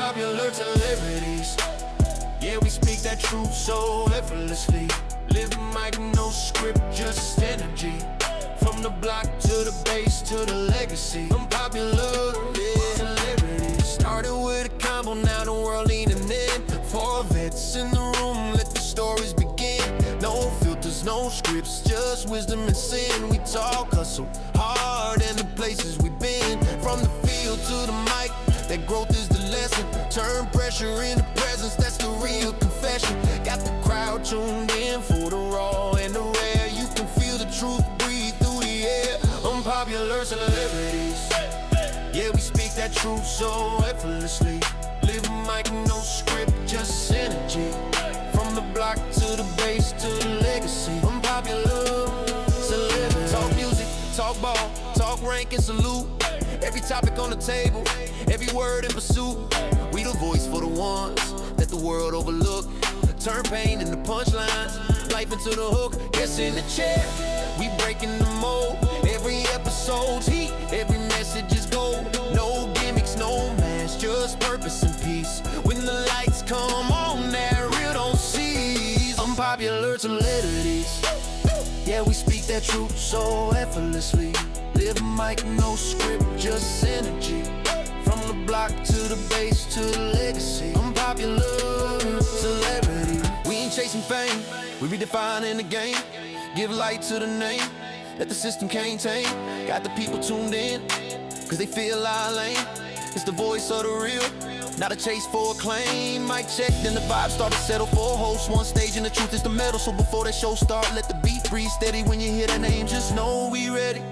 Unpopular celebrities. Yeah, we speak that truth so effortlessly. Living like no script, just energy. From the block to the base to the legacy. Unpopular, yeah, celebrities. Started with a combo, now the world leaning in. Four vets in the room, let the stories begin. No filters, no scripts, just wisdom and sin. We talk hustle hard and the places we've been. From the field to the mic, that growth is the lesson. Turn pressure into presence, that's the real confession. Got the crowd tuned in for the raw and the rare. You can feel the truth breathe through the air. Unpopular celebrities. Yeah, we speak that truth so effortlessly. Living like no script, just energy. From the block to the base to the legacy. Unpopular celebrities. Talk music, talk ball, talk rank and salute. Every topic on the table, every word in pursuit. We the voice for the ones that the world overlook. Turn pain into punchlines, life into the hook. Yes, in the chair, we breaking the mold. Every episode's heat, every message is gold. No gimmicks, no mask, just purpose and peace. When the lights come on, that real don't cease. Unpopular celebrities. Yeah, we speak that truth so effortlessly. Living like no script, just energy. From the block to the base to the legacy. Unpopular celebrity. We ain't chasing fame, we redefining the game. Give light to the name that the system can't tame. Got the people tuned in, cause they feel our lane. It's the voice of the real, not a chase for acclaim. Mic check, then the vibe start to settle for a host. One stage and the truth is the metal. So before that show start, let the beat breathe steady. When you hear that name, just know we ready.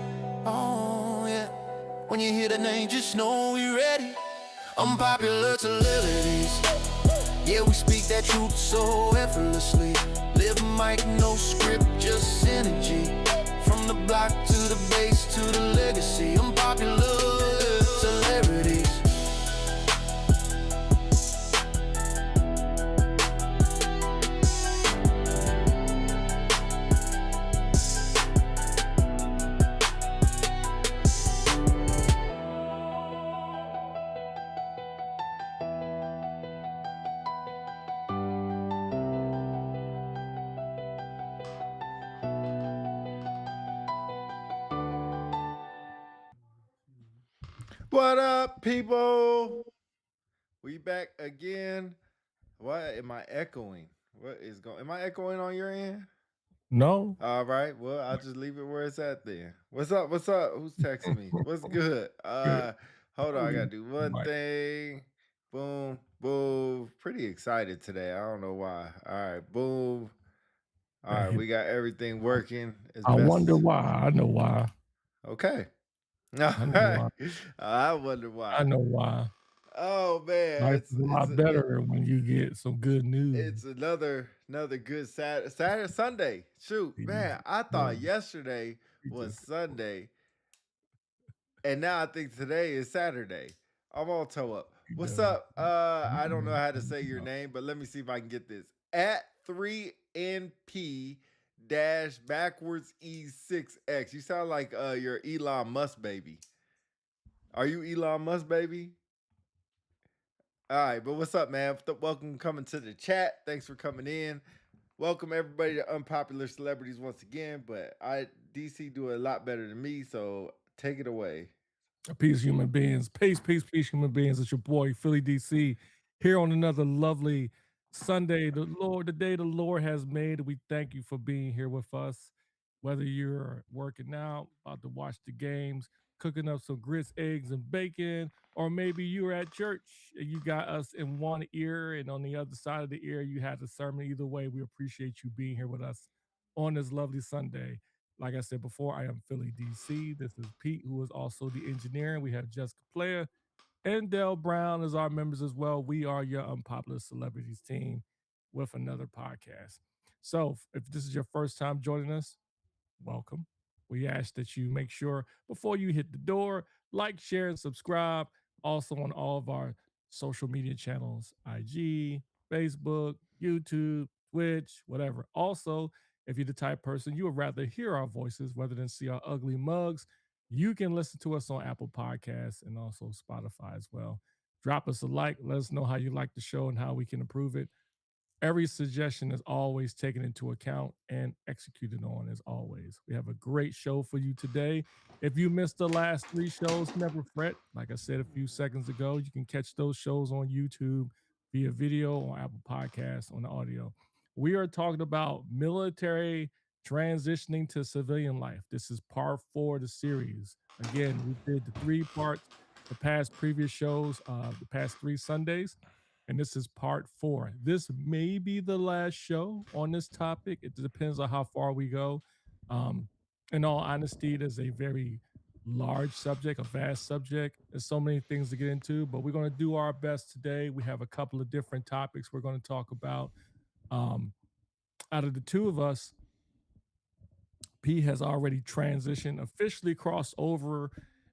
Oh yeah, when you hear the name, just know we ready. Unpopular celebrities. Yeah, we speak that truth so effortlessly. Living like no script, just energy. From the block to the base to the legacy. Unpopular celebrities. What up, people? We back again. What am I echoing? What is going? Am I echoing on your end? No. All right. Well, I'll just leave it where it's at then. What's up? What's up? Who's texting me? What's good? Good. Hold on. I gotta do one Right. thing. Boom, boom. Pretty excited today. I don't know why. All right. Boom. All right. We got everything working as I best. wonder why. I know why. Okay. All I know right. why. I wonder why. I know why. Oh man, Life is a lot better when you get some good news. it's another good Saturday Sunday. Shoot, man, I thought yesterday was Sunday, and now I think today is Saturday. I'm all toe up. What's up? I don't know how to say your name, but let me see if I can get this. At 3NP dash backwards E6X. You sound like you're Elon Musk baby. Are you Elon Musk baby? All right, but what's up, man? Welcome coming to the chat. Thanks for coming in. Welcome everybody to Unpopular Celebrities once again. But DC do a lot better than me, so take it away. Peace, human beings. Peace, human beings. It's your boy Philly DC here on another lovely Sunday. The day the Lord has made. We thank you for being here with us. Whether you're working out, about to watch the games, cooking up some grits, eggs, and bacon, or maybe you're at church and you got us in one ear and on the other side of the ear you had the sermon. Either way, we appreciate you being here with us on this lovely Sunday. Like I said before, I am Philly DC. This is Pete, who is also the engineer. We have Jessica Player and Dell Brown as our members as well. We are your Unpopular Celebrities team with another podcast. So if this is your first time joining us, welcome. We ask that you make sure before you hit the door, like, share, and subscribe. Also on all of our social media channels, IG, Facebook, YouTube, Twitch, whatever. Also, if you're the type person you would rather hear our voices rather than see our ugly mugs, you can listen to us on Apple Podcasts and also Spotify as well. Drop us a like. Let us know how you like the show and how we can improve it. Every suggestion is always taken into account and executed on as always. We have a great show for you today. If you missed the last 3 shows, never fret. Like I said a few seconds ago, you can catch those shows on YouTube via video or Apple Podcasts on the audio. We are talking about military transitioning to civilian life. This is part 4 of the series. Again, we did the 3 parts the past previous shows, the past 3 Sundays, and this is part 4. This may be the last show on this topic. It depends on how far we go. Um, in all honesty, it is a very large subject, a vast subject. There's so many things to get into, but we're going to do our best today. We have a couple of different topics we're going to talk about. Out of the 2 of us, P has already transitioned, officially crossed over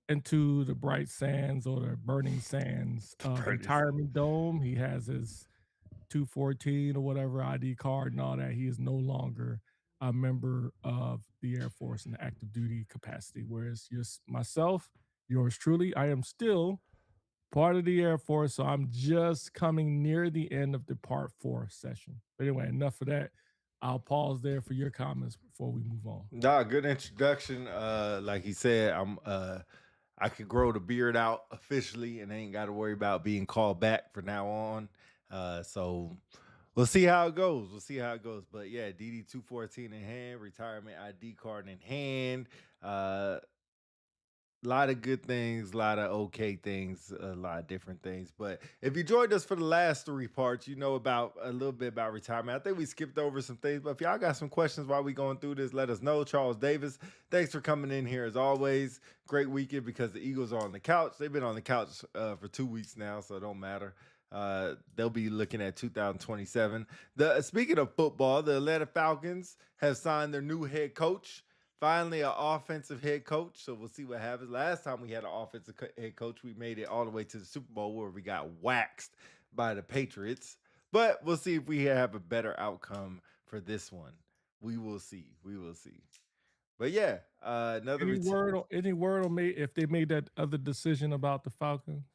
into the bright sands or the burning sands of retirement dome. He has his 214 or whatever ID card and all that. He is no longer a member of the Air Force in the active duty capacity. Whereas myself, yours truly, I am still part of the Air Force. So I'm just coming near the end of the part 4 session. But anyway, enough of that. I'll pause there for your comments before we move on. Nah, good introduction. Like he said, I could grow the beard out officially and ain't got to worry about being called back from now on. So we'll see how it goes. But yeah, DD 214 in hand, retirement ID card in hand. A lot of good things, a lot of okay things, a lot of different things. But if you joined us for the last 3 parts, you know about a little bit about retirement. I think we skipped over some things, but if y'all got some questions while we going through this, let us know. Charles Davis, thanks for coming in here as always. Great weekend because the Eagles are on the couch. They've been on the couch for 2 weeks now, so it don't matter. They'll be looking at 2027. Speaking of football, the Atlanta Falcons have signed their new head coach. Finally, an offensive head coach, so we'll see what happens. Last time we had an offensive head coach, we made it all the way to the Super Bowl where we got waxed by the Patriots. But we'll see if we have a better outcome for this one. We will see. But yeah, another any word on if they made that other decision about the Falcons?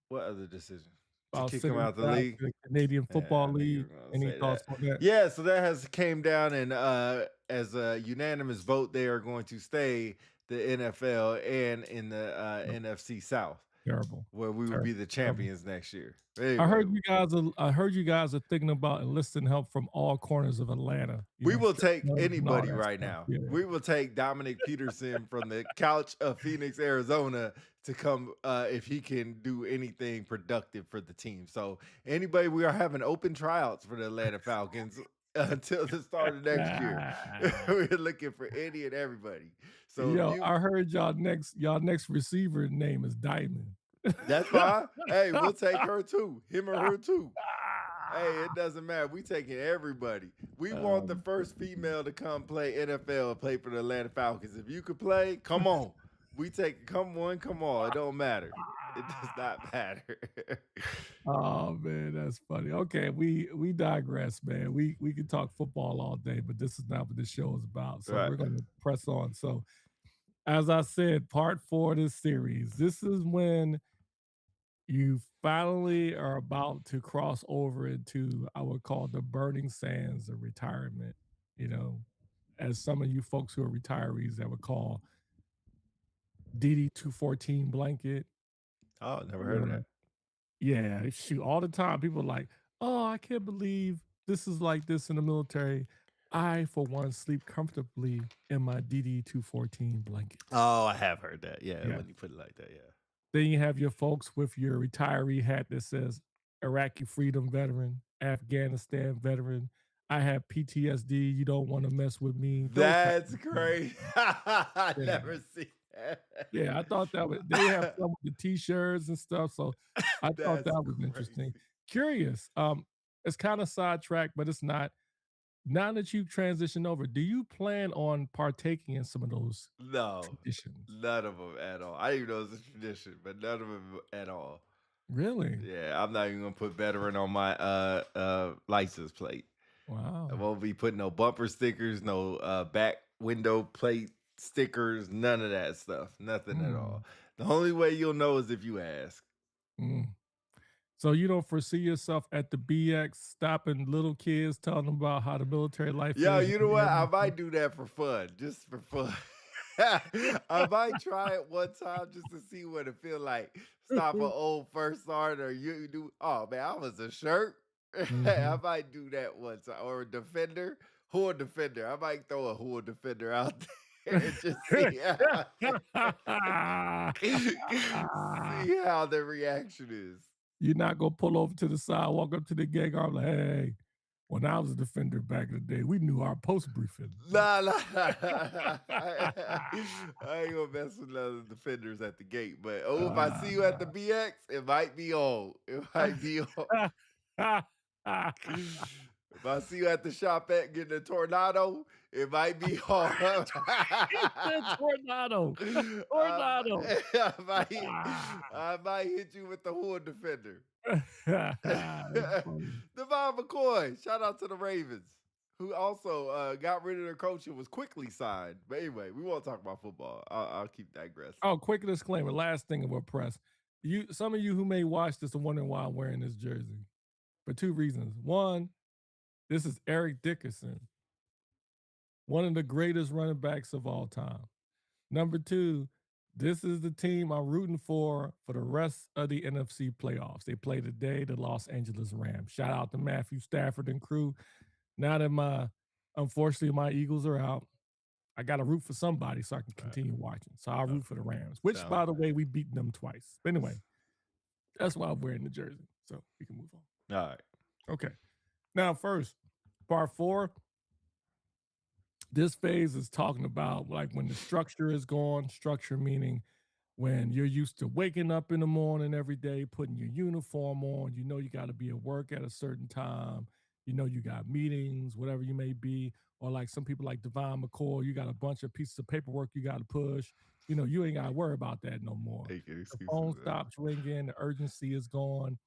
What other decision? About to kick them out the league? The Canadian Football League. Any thoughts on that? Yeah, so that has came down, and as a unanimous vote, they are going to stay the NFL and in the NFC South. Terrible. Where we would be the champions next year. Anyway. I heard you guys are thinking about enlisting help from all corners of Atlanta. We will take anybody right now. Yeah. We will take Dominic Peterson from the couch of Phoenix, Arizona to come if he can do anything productive for the team. So anybody, we are having open tryouts for the Atlanta Falcons until the start of next year. We're looking for any and everybody. So I heard y'all next receiver name is Diamond. That's fine. Hey, we'll take her too. Him or her too. Hey, it doesn't matter. We taking everybody. We want the first female to come play NFL and play for the Atlanta Falcons. If you could play, come on. We take come on. It don't matter. It does not matter. Oh man, that's funny. Okay, we digress, man. We can talk football all day, but this is not what this show is about. So we're gonna press on. So as I said, part 4 of this series. This is when you finally are about to cross over into, I would call, the burning sands of retirement. You know, as some of you folks who are retirees that would call DD 214 blanket. Oh, never heard of that. Yeah, shoot, all the time people are like, oh, I can't believe this is like this in the military. I, for one, sleep comfortably in my DD 214 blanket. Oh, I have heard that. Yeah, when you put it like that, yeah. Then you have your folks with your retiree hat that says Iraqi freedom veteran, Afghanistan veteran. I have PTSD. You don't want to mess with me. That's great. I never see that. Yeah, I thought that was, they have some with the t-shirts and stuff. So I thought that was interesting. Curious. It's kind of sidetracked, but it's not. Now that you've transitioned over, do you plan on partaking in some of those traditions? None of them at all. I didn't even know it was a tradition, but none of them at all. Really? Yeah, I'm not even gonna put veteran on my license plate. Wow. I won't be putting no bumper stickers, no back window plate stickers, none of that stuff. Nothing at all. The only way you'll know is if you ask. So you don't foresee yourself at the BX stopping little kids, telling them about how the military life Yo, is? you know what? I might do that for fun, just for fun. I might try it one time just to see what it feel like. Stop an old first sergeant or you do. Oh man, I was a shirt. I Mhm. might do that one time or a defender. Who a defender? I might throw a who a defender out there and just see how see how the reaction is. You're not gonna pull over to the side, walk up to the gang arm like, "Hey, when I was a defender back in the day, we knew our post briefing." Nah, nah. I ain't gonna mess with none of the defenders at the gate. But oh, if I see you at the BX, it might be on. It might be on. If I see you at the shop at getting a tornado, it might be on. He said tornado. Tornado. I might, I might hit you with the horn defender. That's funny. Devon McCoy, shout out to the Ravens, who also got rid of their coach and was quickly signed. But anyway, we won't talk about football. I'll keep digressing. Oh, quick disclaimer. Last thing about press. Some of you who may watch this are wondering why I'm wearing this jersey. For two reasons. One, this is Eric Dickerson, one of the greatest running backs of all time. Number two, this is the team I'm rooting for the rest of the NFC playoffs. They play today, the Los Angeles Rams. Shout out to Matthew Stafford and crew. Now that unfortunately, my Eagles are out, I got to root for somebody so I can continue watching. So I'll root for the Rams, which, Sounds by the way, we beat them twice. But anyway, that's why I'm wearing the jersey. So we can move on. All right. Okay. Now, first, part 4. This phase is talking about like when the structure is gone. Structure meaning when you're used to waking up in the morning every day, putting your uniform on, you know you got to be at work at a certain time, you know you got meetings, whatever you may be, or like some people like Devon McCoy, you got a bunch of pieces of paperwork you got to push. You know, you ain't got to worry about that no more. Making The excuses. phone stops ringing, the urgency is gone.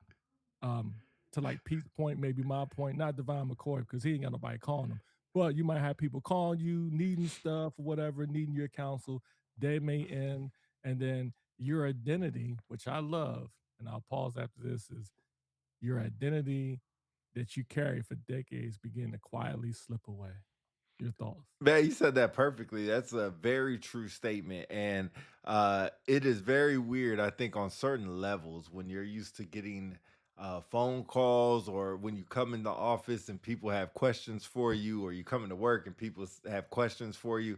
To like Pete's point, maybe my point, not Devon McCoy, because he ain't got nobody calling him. But you might have people calling you, needing stuff, whatever, needing your counsel. They may end, and then your identity, which I love, and I'll pause after this, is your identity that you carry for decades begin to quietly slip away. Your thoughts? Man, you said that perfectly. That's a very true statement. And it is very weird, I think, on certain levels when you're used to getting phone calls or when you come in the office and people have questions for you, or you come into work and people have questions for you.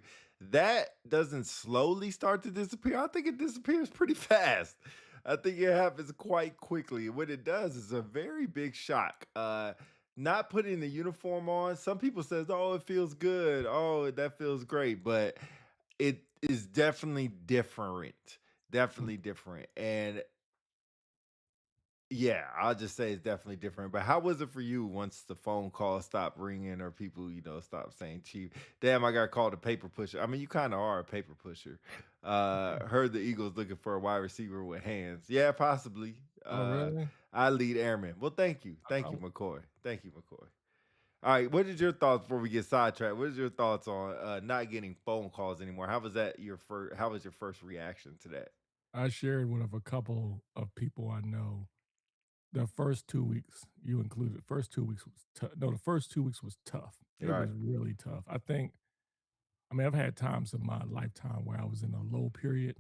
That doesn't slowly start to disappear. I think it disappears pretty fast. I think it happens quite quickly. What it does is a very big shock. Not putting the uniform on. Some people says, "Oh, it feels good. Oh, that feels great," but it is definitely different. Definitely different. And yeah, I'll just say it's definitely different. But how was it for you once the phone call stopped ringing or people, stop saying chief? Damn, I got called a paper pusher. I mean, you kind of are a paper pusher. Heard the Eagles looking for a wide receiver with hands. Yeah, possibly. Oh, really? I lead airmen. Well, thank you. Thank you, McCoy. Thank you, McCoy. All right, what is your thoughts before we get sidetracked? What is your thoughts on not getting phone calls anymore? How was that your first? How was your first reaction to that? I shared with a couple of people I know. The first 2 weeks, you included, first 2 weeks was tough. No, the first 2 weeks was tough. It Right. was really tough. I mean, I've had times in my lifetime where I was in a low period,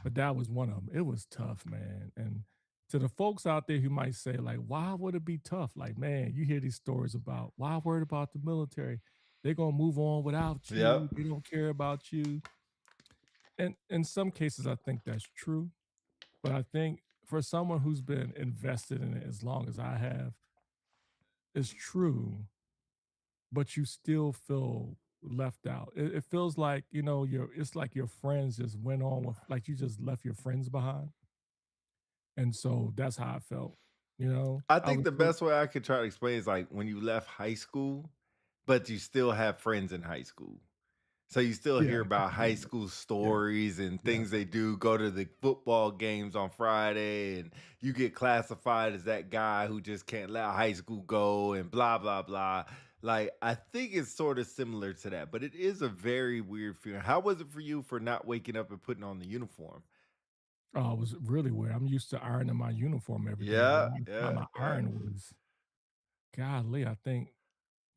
but that was one of them. It was tough, man. And to the folks out there who might say, like, why would it be tough? Like, man, you hear these stories about why worried about the military? They're gonna move on without you. Yep. They don't care about you. And in some cases, I think that's true. But I think for someone who's been invested in it as long as I have, it's true, but you still feel left out. It feels like, it's like your friends just went on with, like you just left your friends behind. And so that's how I felt. I I think was the so, best way I could try to explain is like when you left high school, but you still have friends in high school. So you still yeah, hear I about can high believe that. school Yeah, stories and yeah. things they do, go to the football games on Friday, and you get classified as that guy who just can't let high school go and blah, blah, blah. Like, I think it's sort of similar to that, but it is a very weird feeling. How was it for you for not waking up and putting on the uniform? Oh, it was really weird. I'm used to ironing my uniform every day, but Yeah, last time yeah, I yeah, ironed was, golly, I think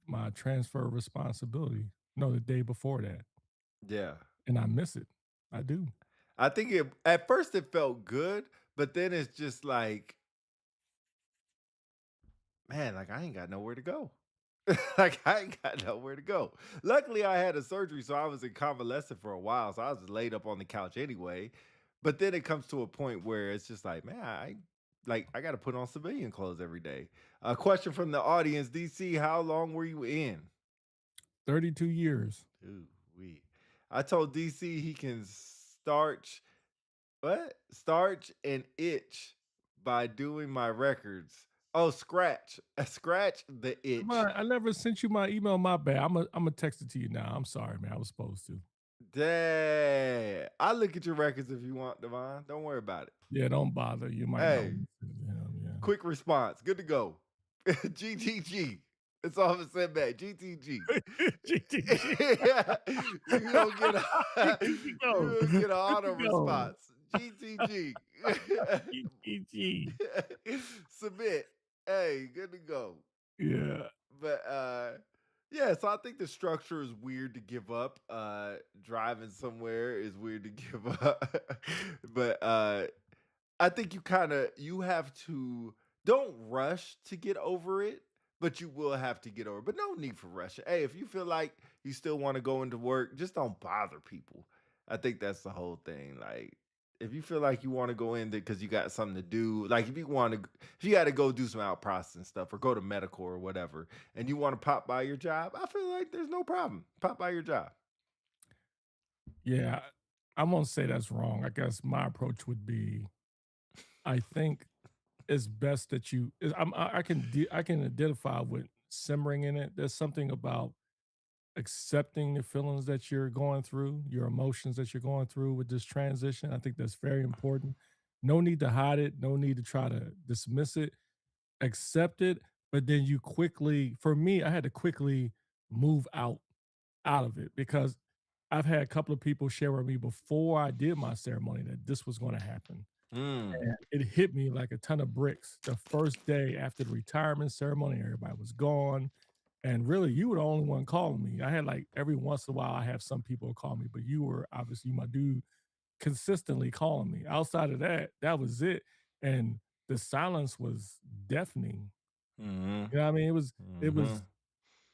my transfer of responsibility. No, the day before that, yeah. and I miss it. I do. I think it at first it felt good, but then it's just like, man, like I ain't got nowhere to go. Like I ain't got nowhere to go. Luckily, I had a surgery, so I was in convalescent for a while, so I was laid up on the couch anyway. But then it comes to a point where it's just like, man, I got to put on civilian clothes every day. A question from the audience, DC, how long were you in? 32 years. Ooh, we. I told DC he can starch what? Starch and itch by doing my records. Oh, scratch. Scratch the Come itch. on, I never sent you my email. My bad. I'm gonna text it to you now. I'm sorry, man. I was supposed to. Dang. I'll look at your records if you want, Devon. Don't worry about it. Yeah, don't bother. You might not Hey, want to send it to him. Yeah. quick response. Good to go. GTG. That's all I'm saying back. GTG. GTG. Yeah, you gonna get Good to you go. gonna get an Good to auto go. response. GTG. GTG. Submit. Hey, good to go. Yeah. But yeah, so I think the structure is weird to give up. Driving somewhere is weird to give up. But I think you have to don't rush to get over it, but you will have to get over it. But no need for rushing. Hey, if you feel like you still want to go into work, just don't bother people. I think that's the whole thing. Like if you feel like you want to go in there because you got something to do, like if you got to go do some out processing stuff or go to medical or whatever, and you want to pop by your job, I feel like there's no problem. Pop by your job. Yeah. I won't say that's wrong. I guess my approach would be I think it's best that you I can identify with simmering in it. There's something about accepting the feelings that you're going through, your emotions that you're going through with this transition. I think that's very important. No need to hide it, no need to try to dismiss it. Accept it, but then you quickly for me, I had to quickly move out of it because I've had a couple of people share with me before I did my ceremony that this was going to happen. Mm. And it hit me like a ton of bricks the first day after the retirement ceremony. Everybody was gone. And really, you were the only one calling me. I had like every once in a while, I have some people call me, but you were obviously my dude consistently calling me. Outside of that, that was it. And the silence was deafening. Hmm. You know what I mean? It Hmm. was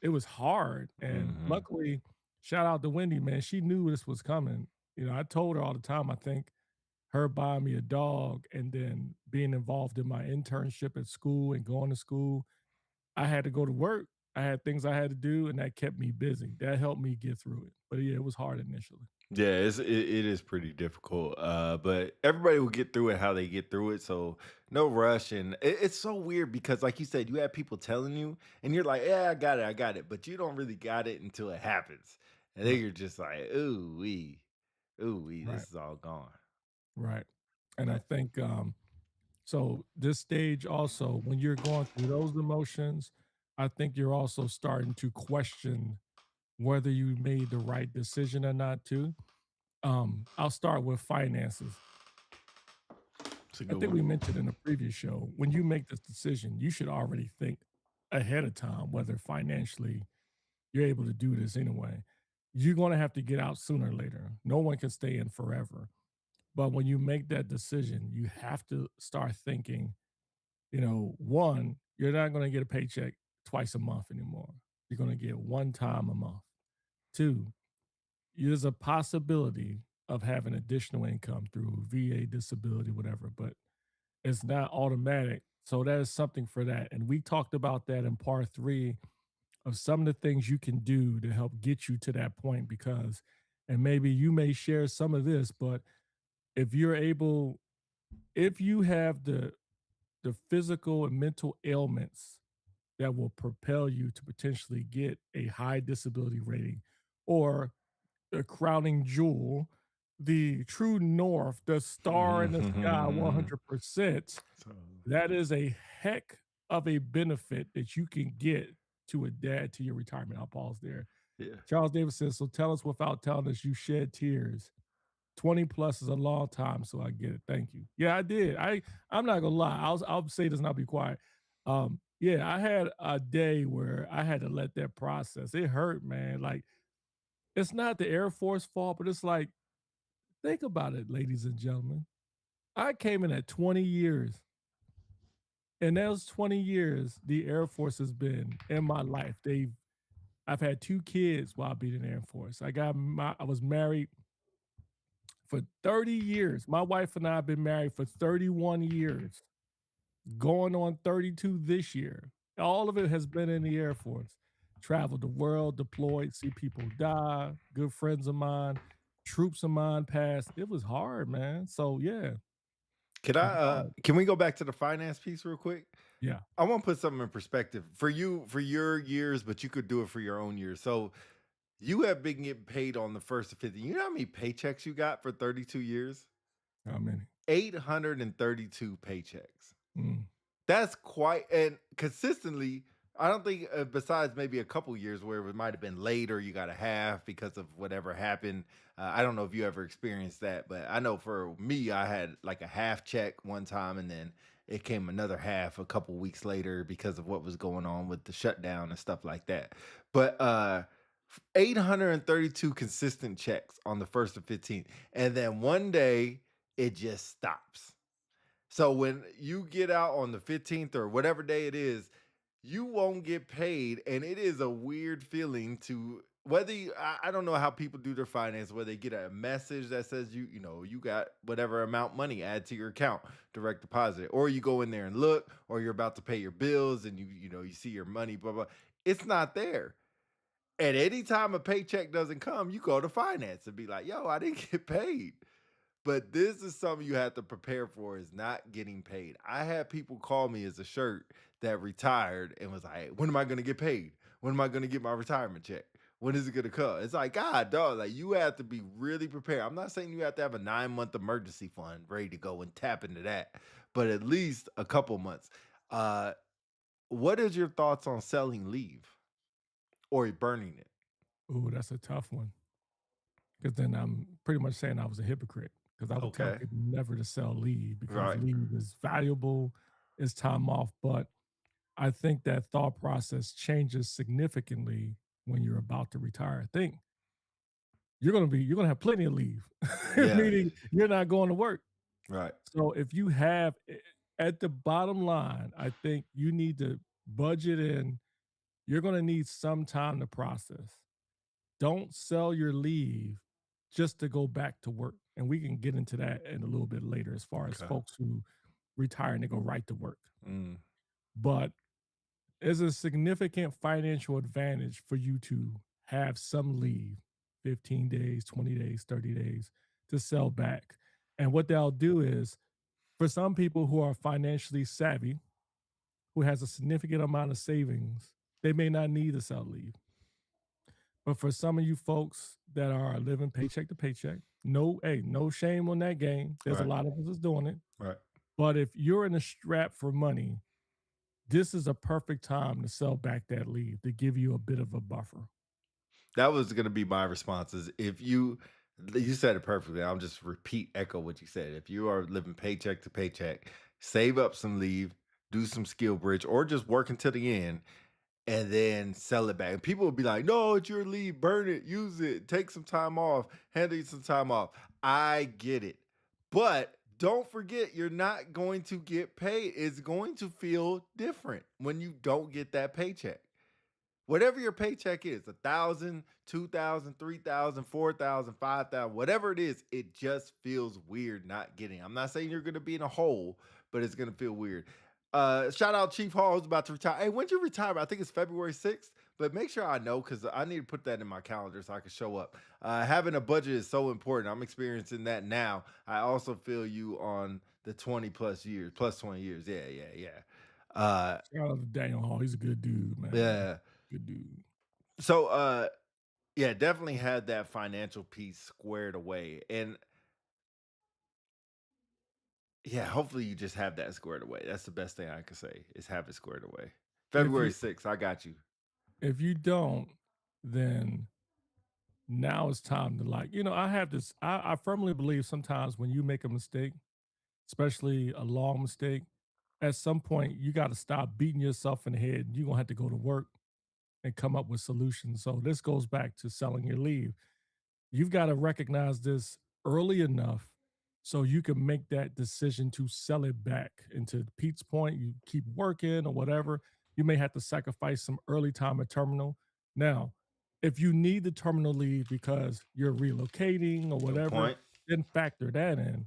it was hard. And Hmm. luckily, shout out to Wendy, man. She knew this was coming. You know, I told her all the time, I think her buying me a dog and then being involved in my internship at school and going to school, I had to go to work. I had things I had to do, and that kept me busy. That helped me get through it. But yeah, it was hard initially. Yeah, it is pretty difficult. But everybody will get through it how they get through it. So no rush. And it's so weird because, like you said, you have people telling you, and you're like, "Yeah, I got it," but you don't really got it until it happens, and then Right, you're just like, ooh wee, right, this is all gone." right. And I But think so this stage also, when you're going through those emotions, I think you're also starting to question whether you made the right decision or not too. I'll start with finances. it's a I good think we one. mentioned in a previous show, when you make this decision, you should already think ahead of time whether financially you're able to do this anyway. You're going to have to get out sooner or later. No one can stay in forever. But when you make that decision, you have to start thinking, one, you're not going to get a paycheck twice a month anymore. You're going to get one time a month. Two, there's a possibility of having additional income through VA disability, whatever, but it's not automatic. So that is something for that. And we talked about that in part three of some of the things you can do to help get you to that point because, and maybe you may share some of this, but if you're able, if you have the physical and mental ailments that will propel you to potentially get a high disability rating or the crowning jewel, the true north, the star in the sky Mhm. 100%, So that is a heck of a benefit that you can get to add to your retirement. I'll pause there. yeah. Charles Davis says, so tell us without telling us you shed tears. 20 plus is a long time, so I get it. Thank you. Yeah, I did. I'm not gonna lie. I'll say this and I'll be quiet. Yeah, I had a day where I had to let that process. It hurt, man. Like it's not the Air Force fault, but it's like, think about it, ladies and gentlemen. I came in at 20 years. And those 20 years, the Air Force has been in my life. I've had 2 kids while being in the Air Force. I was married for 30 years. My wife and I have been married for 31 years, going on 32 this year. All of it has been in the Air Force. Traveled the world, deployed, see people die, good friends of mine, troops of mine passed. It was hard, man. So yeah, it's hard. Can we go back to the finance piece real quick? Yeah. I want to put something in perspective for you for your years, but you could do it for your own years. So you have been getting paid on the first of 50. You know how many paychecks you got for 32 years? How many? 832 paychecks. Mm. That's quite, and consistently, I don't think, besides maybe a couple years where it might have been late or you got a half because of whatever happened. I don't know if you ever experienced that, but I know for me, I had like a half check one time and then it came another half a couple weeks later because of what was going on with the shutdown and stuff like that. But 832 consistent checks on the first of 15. And then one day it just stops. So when you get out on the 15th or whatever day it is, you won't get paid. And it is a weird feeling to whether I don't know how people do their finance, where they get a message that says you got whatever amount money add to your account, direct deposit, or you go in there and look, or you're about to pay your bills and you see your money, blah, blah. It's not there. And anytime a paycheck doesn't come, you go to finance and be like, yo, I didn't get paid. But this is something you have to prepare for is not getting paid. I had people call me as a shirt that retired and was like, "Hey, when am I going to get paid? When am I going to get my retirement check? When is it going to come?" It's like, God, dog, like you have to be really prepared. I'm not saying you have to have a 9-month emergency fund ready to go and tap into that, but at least a couple months. Uh, what is your thoughts on selling leave or burning it? Ooh, that's a tough one. Because then I'm pretty much saying I was a hypocrite. Because I would tell Okay. people never to sell leave because Right. leave is valuable, it's time off. But I think that thought process changes significantly when you're about to retire. I think you're gonna have plenty of leave, Yeah. meaning you're not going to work. Right. So if you have at the bottom line, I think you need to budget in. You're gonna need some time to process. Don't sell your leave just to go back to work. And we can get into that in a little bit later as far as Okay. folks who retire and they go right to work. Mm. But there's a significant financial advantage for you to have some leave, 15 days, 20 days, 30 days to sell back. And what they'll do is for some people who are financially savvy, who has a significant amount of savings, they may not need to sell leave. But for some of you folks that are living paycheck to paycheck, no shame on that game. There's a Right. lot of us that's doing it. Right. But if you're in a strap for money, this is a perfect time to sell back that leave to give you a bit of a buffer. That was gonna be my response is if you said it perfectly. I'll just repeat echo what you said. If you are living paycheck to paycheck, save up some leave, do some skill bridge, or just work until the end and then sell it back. And people will be like, no, it's your leave, burn it, use it, take some time off, handle you some time off. I get it. But don't forget, you're not going to get paid. It's going to feel different when you don't get that paycheck. Whatever your paycheck is, 1,000, 2,000, 3,000, 4,000, 5,000, whatever it is, it just feels weird not getting. I'm not saying you're gonna be in a hole, but it's gonna feel weird. Shout out Chief Hall who's about to retire. Hey, when'd you retire? I think it's February 6th, but make sure I know because I need to put that in my calendar so I can show up. Having a budget is so important. I'm experiencing that now. I also feel you on the 20 plus years, plus 20 years. Yeah, yeah, yeah. Shout out to Daniel Hall. He's a good dude, man. Yeah. Good dude. So yeah, definitely had that financial piece squared away. And yeah, hopefully you just have that squared away. That's the best thing I can say is have it squared away. If February you 6th, I got you. if you don't, then now it's time to like, I have this, I firmly believe sometimes when you make a mistake, especially a long mistake, at some point you got to stop beating yourself in the head. You're going to have to go to work and come up with solutions. So this goes back to selling your leave. You've got to recognize this early enough so you can make that decision to sell it back. And to Pete's point, you keep working or whatever, you may have to sacrifice some early time at terminal. Now, if you need the terminal leave because you're relocating or Good whatever, point. then factor that in.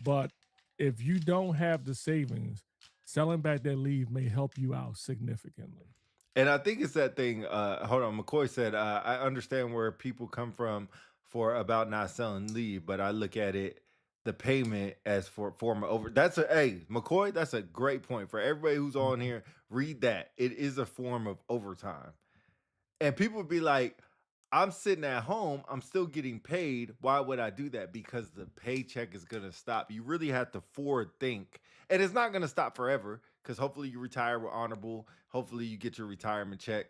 But if you don't have the savings, selling back that leave may help you out significantly. And I think it's that thing. Hold on, McCoy said, I understand where people come from for about not selling leave, but I look at it the payment as for form of over. That's a hey McCoy. That's a great point for everybody who's on here. Read that. It is a form of overtime. And people would be like, I'm sitting at home, I'm still getting paid. Why would I do that? Because the paycheck is going to stop. You really have to forward think. And it's not going to stop forever because hopefully you retire with honorable. Hopefully you get your retirement check.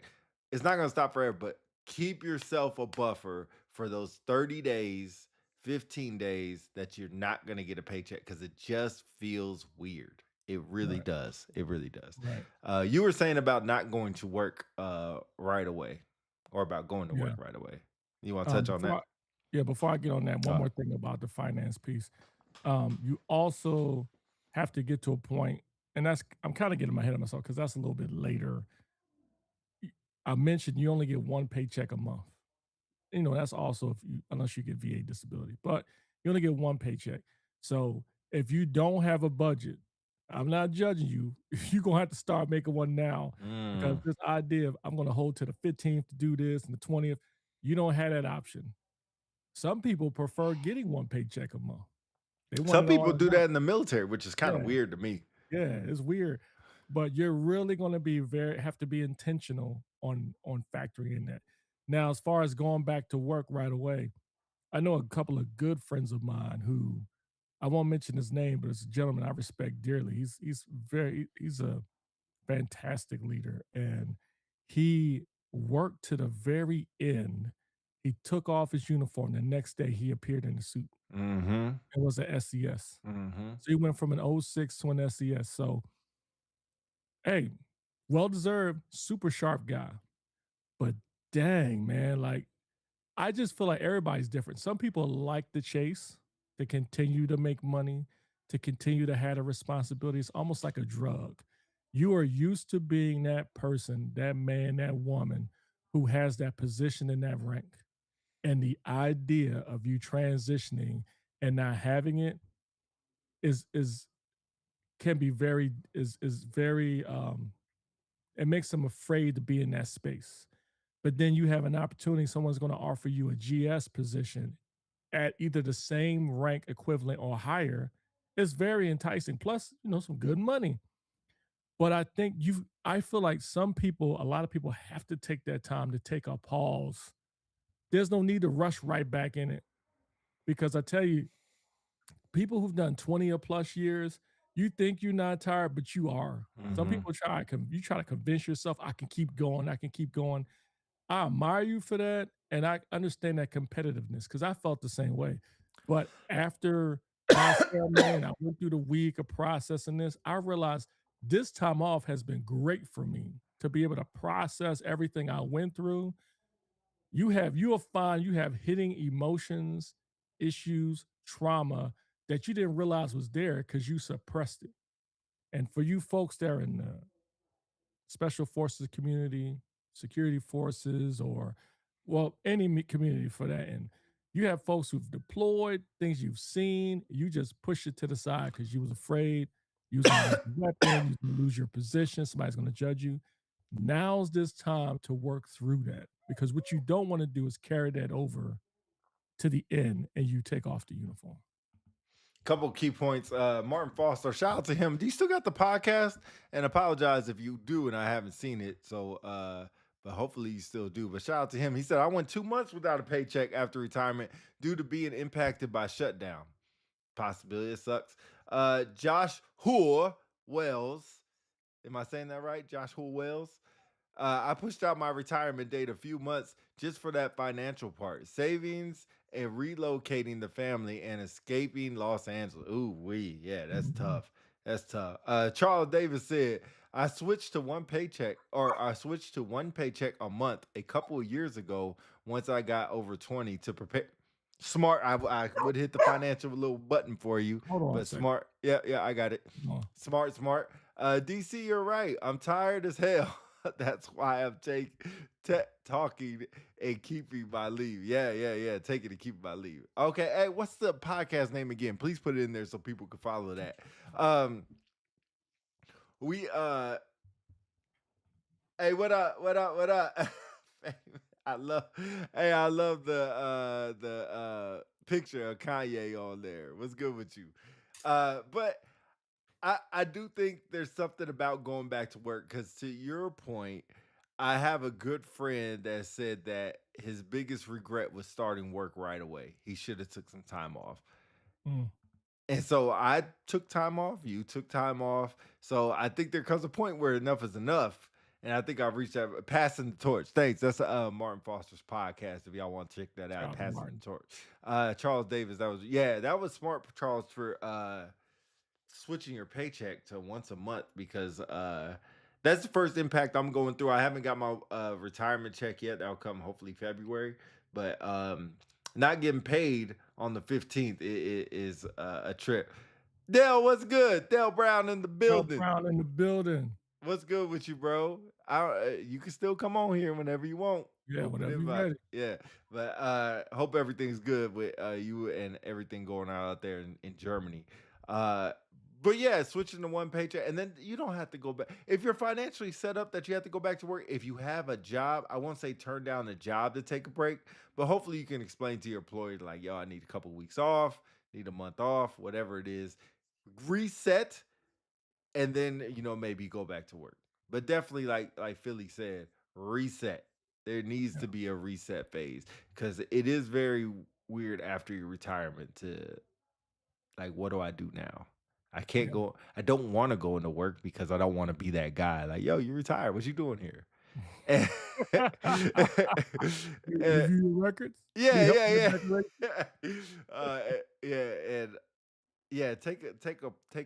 It's not going to stop forever, but keep yourself a buffer for those 30 days, 15 days that you're not going to get a paycheck because it just feels weird. It really Right. does. It really does. Right. You were saying about not going to work right away, or about going to Yeah. work right away. You want to touch on that? Before I get on that, one Uh, more thing about the finance piece. You also have to get to a point, and that's I'm kind of getting my head of myself because that's a little bit later. I mentioned you only get one paycheck a month. That's also if you unless you get VA disability, but you only get one paycheck. So if you don't have a budget, I'm not judging you. You're gonna have to start making one now because mm. this idea of I'm gonna hold to the 15th to do this and the 20th, you don't have that option. Some people prefer getting one paycheck a month. They want Some it all people at do once. that in the military, which is kind of Yeah, weird to me. yeah, it's weird. But you're really gonna be have to be intentional on factoring in that. Now, as far as going back to work right away, I know a couple of good friends of mine who I won't mention his name, but it's a gentleman I respect dearly. He's a fantastic leader, and he worked to the very end. He took off his uniform. The next day, he appeared in the suit Mm-hmm. and was an SES. Mm-hmm. So he went from an '06 to an SES. So, hey, well deserved, super sharp guy. But dang, man, like I just feel like everybody's different. Some people like the chase to continue to make money, to continue to have a responsibility. It's almost like a drug. You are used to being that person, that man, that woman who has that position in that rank. And the idea of you transitioning and not having it is can be very is very it makes them afraid to be in that space. But then you have an opportunity, someone's going to offer you a GS position at either the same rank equivalent or higher. It's very enticing. Plus, some good money. But I feel like a lot of people have to take that time to take a pause. There's no need to rush right back in it because I tell you, people who've done 20 or plus years, you think you're not tired, but you are. Some Mm-hmm. people you try to convince yourself, I can keep going, I can keep going. I admire you for that, and I understand that competitiveness because I felt the same way. But after my ceremony and I went through the week of processing this, I realized this time off has been great for me to be able to process everything I went through. You'll find you have hidden emotions, issues, trauma that you didn't realize was there because you suppressed it. And for you folks that are in the special forces community, security forces, or any community for that. And you have folks who've deployed, things you've seen, you just push it to the side because you was afraid you was gonna lose your weapon, you was gonna lose your position, somebody's gonna judge you. Now's this time to work through that because what you don't want to do is carry that over to the end and you take off the uniform. Couple key points. Martin Foster, shout out to him. Do you still got the podcast? And apologize if you do and I haven't seen it. So, but hopefully you still do. But shout out to him. He said, I went 2 months without a paycheck after retirement due to being impacted by shutdown. Possibility, it sucks. Josh Hoore Wells. Am I saying that right? Josh Hoore Wells. I pushed out my retirement date a few months just for that financial part, savings and relocating the family and escaping Los Angeles. Ooh, yeah, that's Mhm. tough. That's tough. Charles Davis said, I switched to one paycheck a month a couple of years ago once I got over 20 to prepare. Smart. I would hit the financial little button for you, Hold on a but second. smart. Yeah, yeah, I got it. Hold on. Smart, smart. DC, you're right. I'm tired as hell. That's why I'm talking and keeping my leave. Yeah, yeah, yeah. Taking and keeping my leave. Okay. Hey, what's the podcast name again? Please put it in there so people can follow that. Um, we Hey, what up? What up? What up? I love I love the picture of Kanye on there. What's good with you? But I do think there's something about going back to work because to your point, I have a good friend that said that his biggest regret was starting work right away. He should have took some time off. Mm. And so I took time off, you took time off. So I think there comes a point where enough is enough. And I think I've reached that passing the torch. Thanks. That's Martin Foster's podcast. If y'all want to check that out, Shout out to passing Martin. the torch. Charles Davis, that was smart, Charles, for switching your paycheck to once a month because that's the first impact I'm going through. I haven't got my retirement check yet. That'll come hopefully February, but not getting paid on the 15th is a trip. Dale, what's good? Dale Brown in the Dale building. Brown in the building. What's good with you, bro? You can still come on here whenever you want. Yeah, Open whenever you're invite. ready. Yeah, but hope everything's good with you and everything going on out there in Germany. Uh, but yeah, switching to one paycheck, and then you don't have to go back if you're financially set up that you have to go back to work. If you have a job, I won't say turn down a job to take a break, but hopefully you can explain to your employer like, yo, I need a couple weeks off, need a month off, whatever it is, reset, and then maybe go back to work. But definitely, like Philly said, reset. There needs Yeah. to be a reset phase because it is very weird after your retirement to like, what do I do now? I can't Yeah. go. I don't want to go into work because I don't want to be that guy. Like, yo, you retired. What you doing here? And- You and- review your records? You yeah, help yeah, with yeah. decorations? Yeah, and yeah, take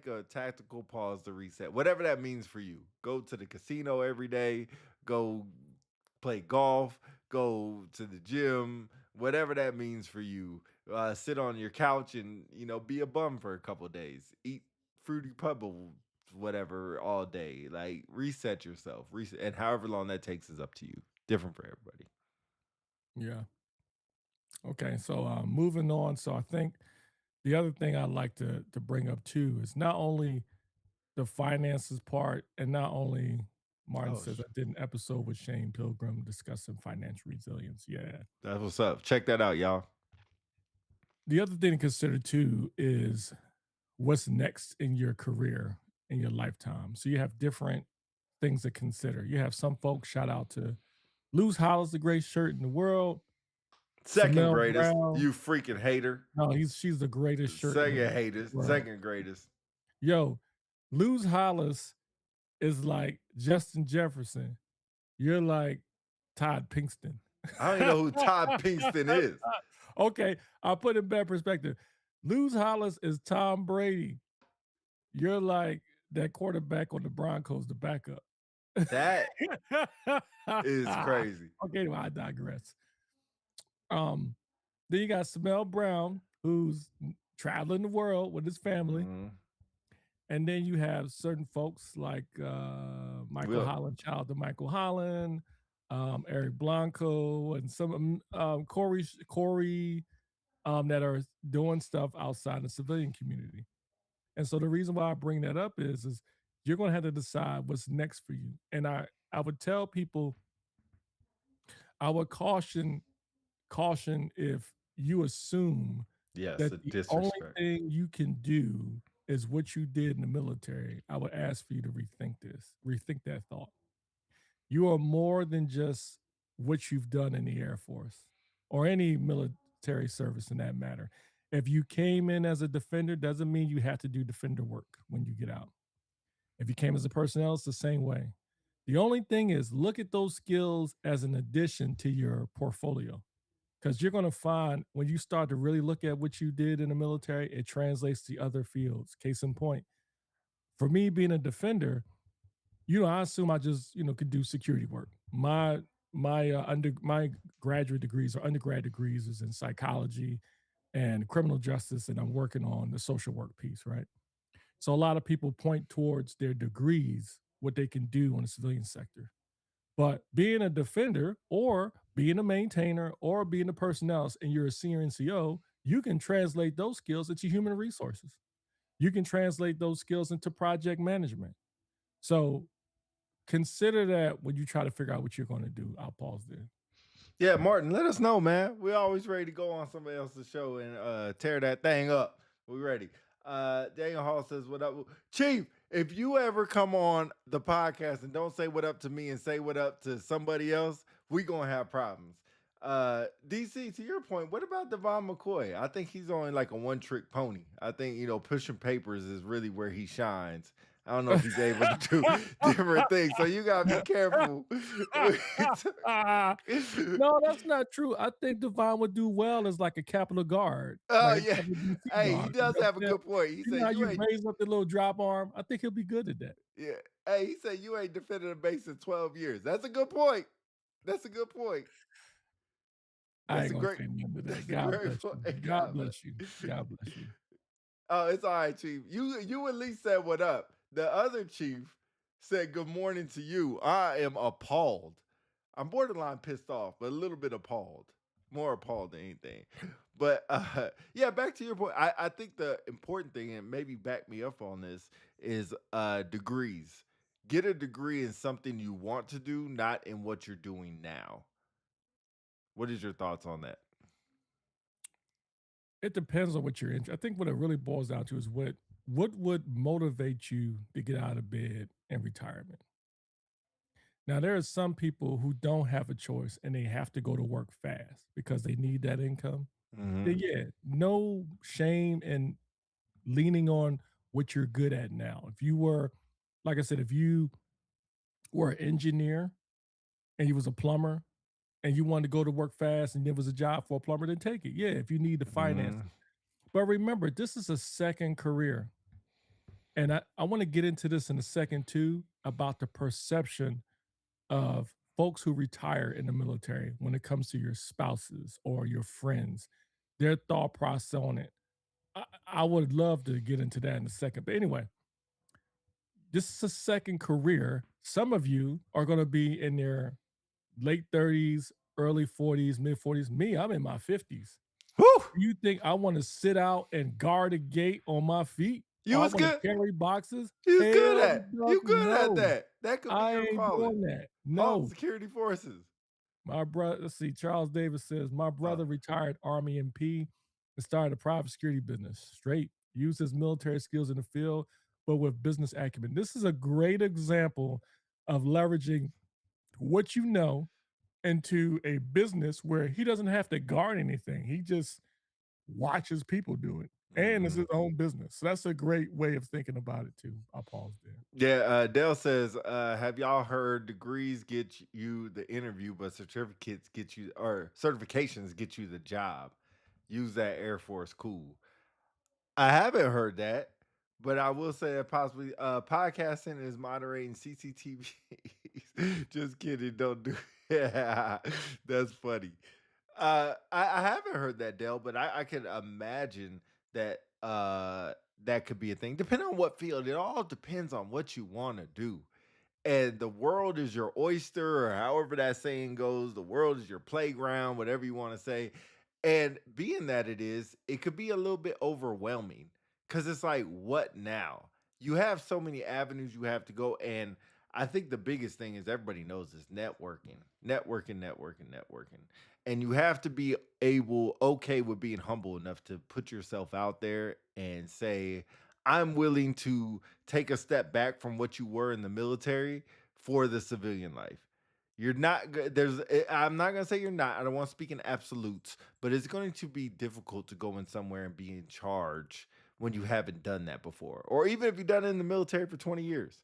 a tactical pause to reset. Whatever that means for you. Go to the casino every day, go play golf, go to the gym, whatever that means for you. Sit on your couch and, be a bum for a couple days. Eat fruity pebbles, whatever, all day. Like reset yourself. Reset, and however long that takes is up to you. Different for everybody. Yeah. Okay. So moving on. So I think the other thing I'd like to bring up too is not only the finances part, and not only Martin Oh, says I did an episode with Shane Pilgrim discussing financial resilience. Yeah. that's what's up. Check that out, y'all. The other thing to consider too is what's next in your career, in your lifetime. So you have different things to consider. You have some folks, shout out to Luz Hollis, the greatest shirt in the world. Second Samel greatest. Brown. You freaking hater. No, she's the greatest shirt. in the Second haters. world. Second greatest. Yo, Luz Hollis is like Justin Jefferson. You're like Todd Pinkston. I don't even know who Todd Pinkston is. Okay, I'll put it in better perspective. Luz Hollis is Tom Brady. You're like that quarterback on the Broncos, the backup. That is crazy. Okay, well, I digress. Then you got Samel Brown, who's traveling the world with his family. Mhm. And then you have certain folks like Michael Will. Holland, child of Michael Holland, Eric Blanco, and some Corey that are doing stuff outside the civilian community. And so the reason why I bring that up is you're going to have to decide what's next for you. And I would tell people, I would caution if you assume Yes, that a the only disrespect. thing you can do is what you did in the military. I would ask for you to rethink that thought. You are more than just what you've done in the Air Force or any military service in that matter. If you came in as a defender, doesn't mean you have to do defender work when you get out. If you came as a personnel, it's the same way. The only thing is look at those skills as an addition to your portfolio. Because you're going to find when you start to really look at what you did in the military, it translates to other fields. Case in point, for me being a defender, I assume I just, could do security work. My graduate degrees or undergrad degrees is in psychology and criminal justice, and I'm working on the social work piece, right? So a lot of people point towards their degrees, what they can do on the civilian sector. But being a defender or being a maintainer or being a personnel and you're a senior NCO, you can translate those skills into human resources. You can translate those skills into project management. So consider that when you try to figure out what you're going to do. I'll pause there. Yeah, Martin, let us know, man. We're always ready to go on somebody else's show and tear that thing up. We're ready. Daniel Hall says, "What up, Chief? If you ever come on the podcast and don't say what up to me and say what up to somebody else, we gonna have problems." DC, to your point, what about Devon McCoy? I think he's only like a one-trick pony. I think pushing papers is really where he shines. I don't know if he's able to do different things, so you gotta be careful. No, that's not true. I think Devon would do well as like a Capital Guard, Oh like a yeah, Capital DC hey, he guard. You does know have a what I'm saying? good point. He You know said how you you ain't. raise up the little drop arm? I think he'll be good at that. Yeah, hey, he said you ain't defended a base in 12 years. That's a good point. That's a good point. I That's ain't a gonna great. say nothing to that. That's a God great bless you. point. God bless you. God bless you. Oh, it's all right, Chief. You at least said what up. The other chief said good morning to you. I am appalled. I'm borderline pissed off, but a little bit appalled. More appalled than anything. But yeah, back to your point. I think the important thing, and maybe back me up on this, is degrees. Get a degree in something you want to do, not in what you're doing now. What is your thoughts on that? It depends on what you're into. I think what it really boils down to is what would motivate you to get out of bed in retirement. Now, there are some people who don't have a choice and they have to go to work fast because they need that income. Then, Hmm. yeah, no shame in leaning on what you're good at now. If you were, like I said, if you were an engineer and you was a plumber and you wanted to go to work fast and there was a job for a plumber, then take it. Yeah, if you need the finances. But remember, this is a second career. And I want to get into this in a second too about the perception of folks who retire in the military when it comes to your spouses or your friends, their thought process on it. I would love to get into that in a second. But anyway, this is a second career. Some of you are going to be in their late 30s, early 40s, mid 40s. Me, I'm in my 50s. Whew! You think I want to sit out and guard a gate on my feet? You Or I was want to good. carry boxes? You good Hell at. no, You good at no. that. That could be I your ain't calling. doing that. Home No. Security Forces. My brother, let's see, Charles Davis says, my brother retired Army MP and started a private security business. Straight, used his military skills in the field, but with business acumen. This is a great example of leveraging what you know into a business where he doesn't have to guard anything. He just watches people do it. And it's his own business. So that's a great way of thinking about it too. I'll pause there. Yeah, Dale says, have y'all heard degrees get you the interview, but certificates get you or certifications get you the job. Use that Air Force cool. I haven't heard that, but I will say that possibly podcasting is moderating CCTV. Just kidding, don't do yeah. That's funny. I haven't heard that, Dale, but I can imagine that that could be a thing. Depending on what field, it all depends on what you want to do. And the world is your oyster, or however that saying goes, the world is your playground, whatever you want to say. And being that it could be a little bit overwhelming because it's like, what now? You have so many avenues you have to go. And I think the biggest thing is everybody knows is networking. And you have to be okay with being humble enough to put yourself out there and say, I'm willing to take a step back from what you were in the military for the civilian life. You're not I'm not going to say you're not. I don't want to speak in absolutes, but it's going to be difficult to go in somewhere and be in charge when you haven't done that before. Or even if you've done it in the military for 20 years.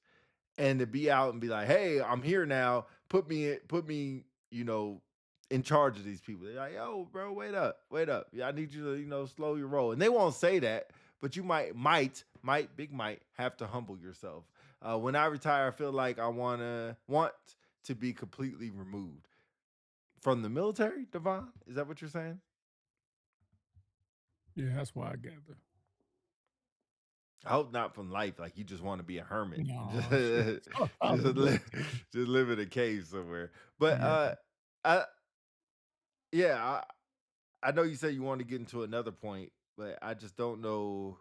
and to be out and be like, "Hey, I'm here now. Put me, in charge of these people." They're like, "Yo, bro, wait up. Yeah, I need you to, slow your roll." And they won't say that, but you big might have to humble yourself. When I retire, I feel like I want to be completely removed from the military. Devon, is that what you're saying? Yeah, that's why I gather. I hope not from life. Like you just want to be a hermit, just, No, shit. just Probably live, military. just live in a cave somewhere. But Yeah. I yeah, I know you said you want to get into another point, but I just don't know.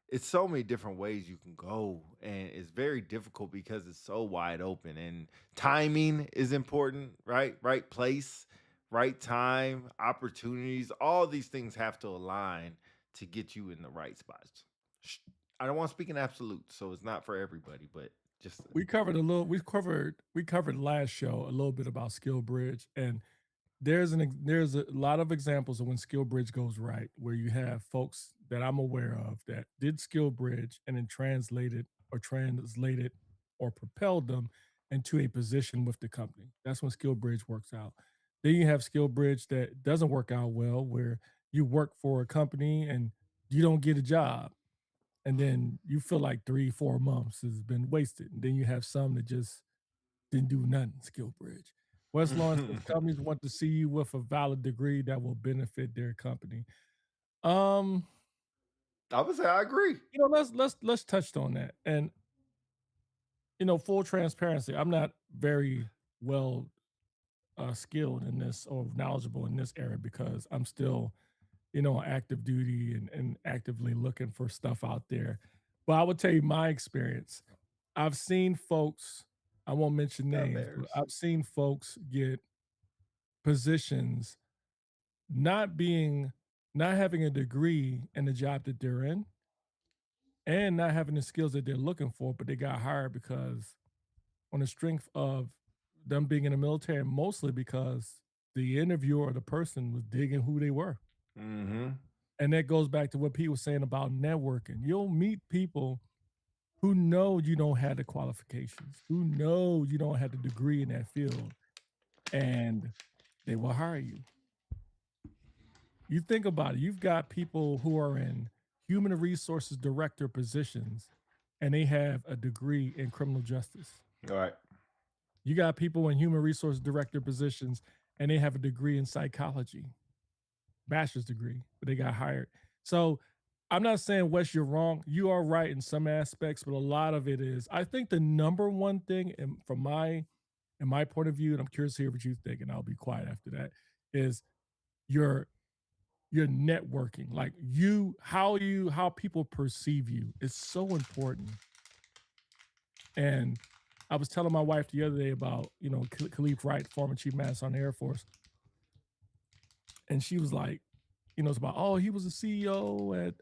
It's so many different ways you can go, and it's very difficult because it's so wide open. And timing is important, right? Right place, right time, opportunities. All these things have to align to get you in the right spots. Sh- I don't want to speak in absolute, so it's not for everybody, but just We covered last show a little bit about Skill Bridge, and there's a lot of examples of when Skill Bridge goes right, where you have folks that I'm aware of that did Skill Bridge and then translated or propelled them into a position with the company. That's when Skill Bridge works out. Then you have Skill Bridge that doesn't work out well, where you work for a company and you don't get a job, and then you feel like 3, 4 months has been wasted. And then you have some that just didn't do nothing, Skill Bridge. West law enforcement companies want to see you with a valid degree that will benefit their company. Um, I would say I agree. let's touch on that. And full transparency, I'm not very well skilled in this or knowledgeable in this area because I'm still, on active duty and actively looking for stuff out there. But I would tell you my experience. I've seen folks, I won't mention Got names, but bears. I've seen folks get positions not being not having a degree in the job that they're in and not having the skills that they're looking for, but they got hired because on the strength of them being in the military, and mostly because the interviewer or the person was digging who they were. Mm-hmm. And that goes back to what Pete was saying about networking. You'll meet people who know you don't have the qualifications, who know you don't have the degree in that field, and they will hire you. You think about it, you've got people who are in human resources director positions and they have a degree in criminal justice. All right. You got people in human resource director positions and they have a degree in psychology, bachelor's degree, but they got hired. So I'm not saying, Wes, you're wrong. You are right in some aspects, but a lot of it is, I think the number one thing, and from in my point of view, and I'm curious to hear what you think, and I'll be quiet after that, is your your networking. Like how people perceive you is so important. And I was telling my wife the other day about, Khalif Wright, former chief master on the Air Force, and she was like, it's about, oh, he was a CEO at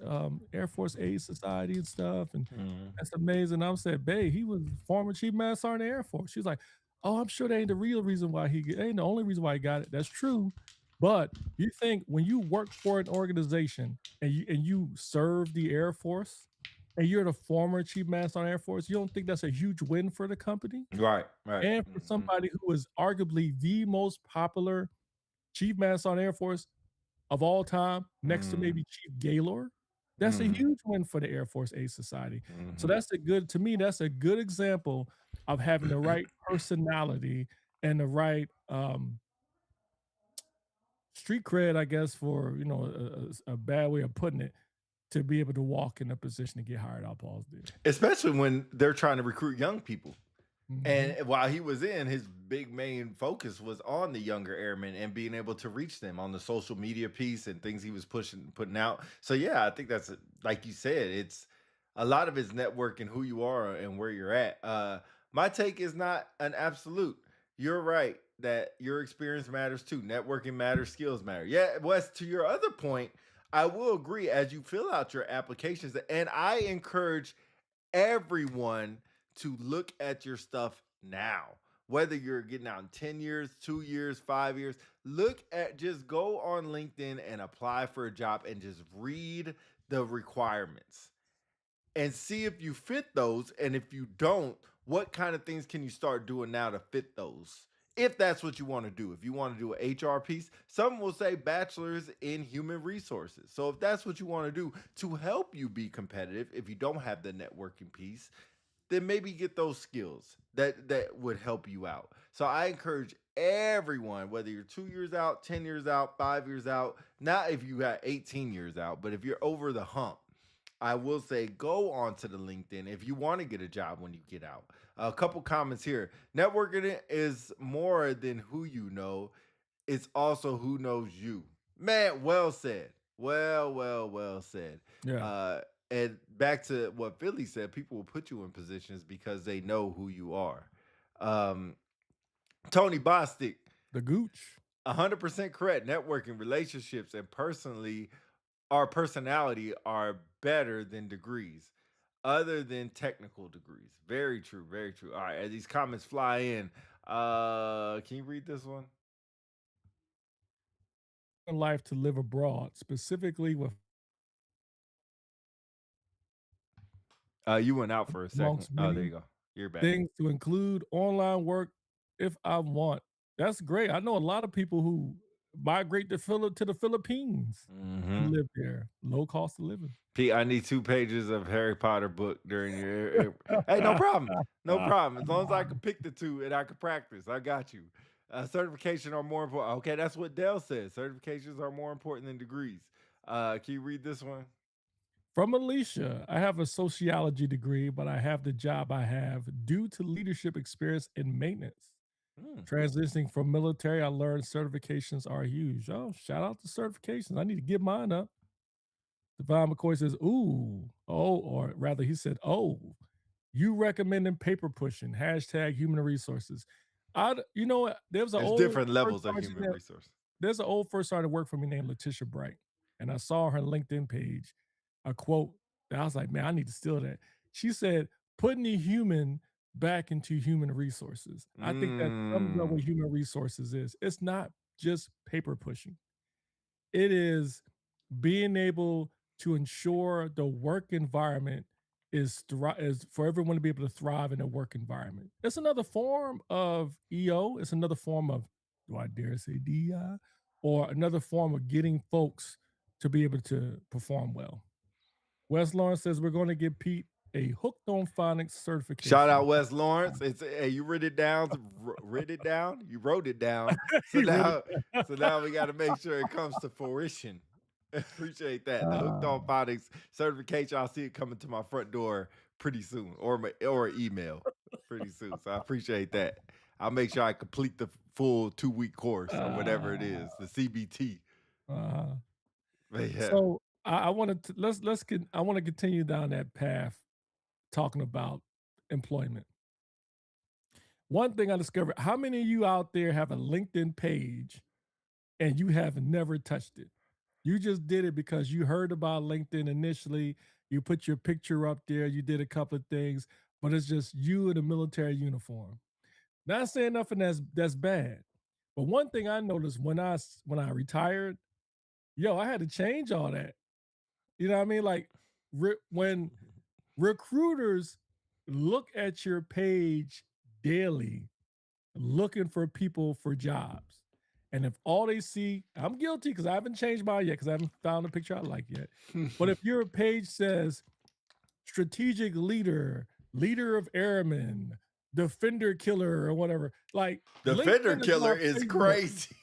Air Force Aid Society and stuff, and Mhm. that's amazing. I said, babe, he was former chief master sergeant in the Air Force. She's like, oh, I'm sure that ain't the real reason why ain't the only reason why he got it. That's true. But you think when you work for an organization and you serve the Air Force and you're the former chief master sergeant Air Force, you don't think that's a huge win for the company? Right, right. And for Mhm. somebody who is arguably the most popular chief master sergeant Air Force of all time, next to Mm, maybe Chief Gaylord, that's a mhm, huge win for the Air Force Aid Society. So mhm. that's a good example of having the right personality and the right street cred, I guess, for a bad way of putting it, to be able to walk in a position to get hired out Paul's there. Especially when they're trying to recruit young people. Mhm. And while he was in, his big main focus was on the younger airmen and being able to reach them on the social media piece and things he was putting out. So yeah, I think that's like you said, it's a lot of it's networking who you are and where you're at. My take is not an absolute. You're right that your experience matters too. Networking matters, skills matter. Yeah, Wes, to your other point, I will agree as you fill out your applications, and I encourage everyone to look at your stuff now. Whether you're getting out in 10 years, 2 years, 5 years, just go on LinkedIn and apply for a job and just read the requirements and see if you fit those. And if you don't, what kind of things can you start doing now to fit those? If that's what you want to do. If you want to do an HR piece, some will say bachelor's in human resources. So if that's what you want to do to help you be competitive, if you don't have the networking piece, then maybe get those skills that would help you out. So I encourage everyone, whether you're 2 years out, 10 years out, 5 years out, not if you got 18 years out, but if you're over the hump, I will say go on to the LinkedIn if you want to get a job when you get out. A couple comments here. Networking is more than who you know, it's also who knows you. Man, well said. Well said. Yeah. And back to what Philly said, people will put you in positions because they know who you are. Um, Tony Bostic, The gooch. 100% correct. Networking, relationships, and our personality are better than degrees, other than technical degrees. Very true. Very true. All right, as these comments fly in, can you read this one? In life to live abroad, specifically with You went out for a second. amongst Oh, there many you go. You're back. things to include online work if I want. That's great. I know a lot of people who migrate to the Philippines to Hmm. live there. Low cost of living. Pete, I need 2 pages of Harry Potter book during your. Hey, no problem. No problem. As long as I can pick the two and I can practice, I got you. Certification are more important. Okay, that's what Dell says. Certifications are more important than degrees. Can you read this one? From Alicia, I have a sociology degree, but I have the job I have due to leadership experience in maintenance. Hmm. Transitioning from military, I learned certifications are huge. Oh, shout out to certifications. I need to get mine up. Devon McCoy says, ooh, oh, or rather, he said, oh, you recommending paper pushing, hashtag human resources. You know what? There was an There's old different first levels of sergeant human resource. there's an old first sergeant work for me named Letitia Bright, and I saw her LinkedIn page, a quote that I was like, man, I need to steal that. She said, putting the human back into human resources. I think that sums up Mm. what human resources is. It's not just paper pushing. It is being able to ensure the work environment is for everyone to be able to thrive in a work environment. It's another form of EO. It's another form of, do I dare say DI, or another form of getting folks to be able to perform well. Wes Lawrence says we're going to give Pete a hooked on phonics Shout certification. out Wes Lawrence. It's hey, you wrote it down. Wrote it down. You wrote it down. So He really- now we got to make sure it comes to fruition. Appreciate that. The Hooked on Phonics certification. I'll see it coming to my front door pretty soon, or email pretty soon. So I appreciate that. I'll make sure I complete the full 2-week course or whatever it is, the CBT. uh, But yeah, so I wanted to let's get I want to continue down that path talking about employment. One thing I discovered, how many of you out there have a LinkedIn page and you have never touched it? You just did it because you heard about LinkedIn initially, you put your picture up there, you did a couple of things, but it's just you in a military uniform. Not saying nothing that's bad. But one thing I noticed when I retired, yo, I had to change all that. You know what I mean? Like when recruiters look at your page daily looking for people for jobs. And if all they see, I'm guilty because I haven't changed mine yet because I haven't found a picture I like yet. But if your page says strategic leader, leader of airmen, defender killer, or whatever, like Defender LinkedIn Killer not is Facebook. crazy.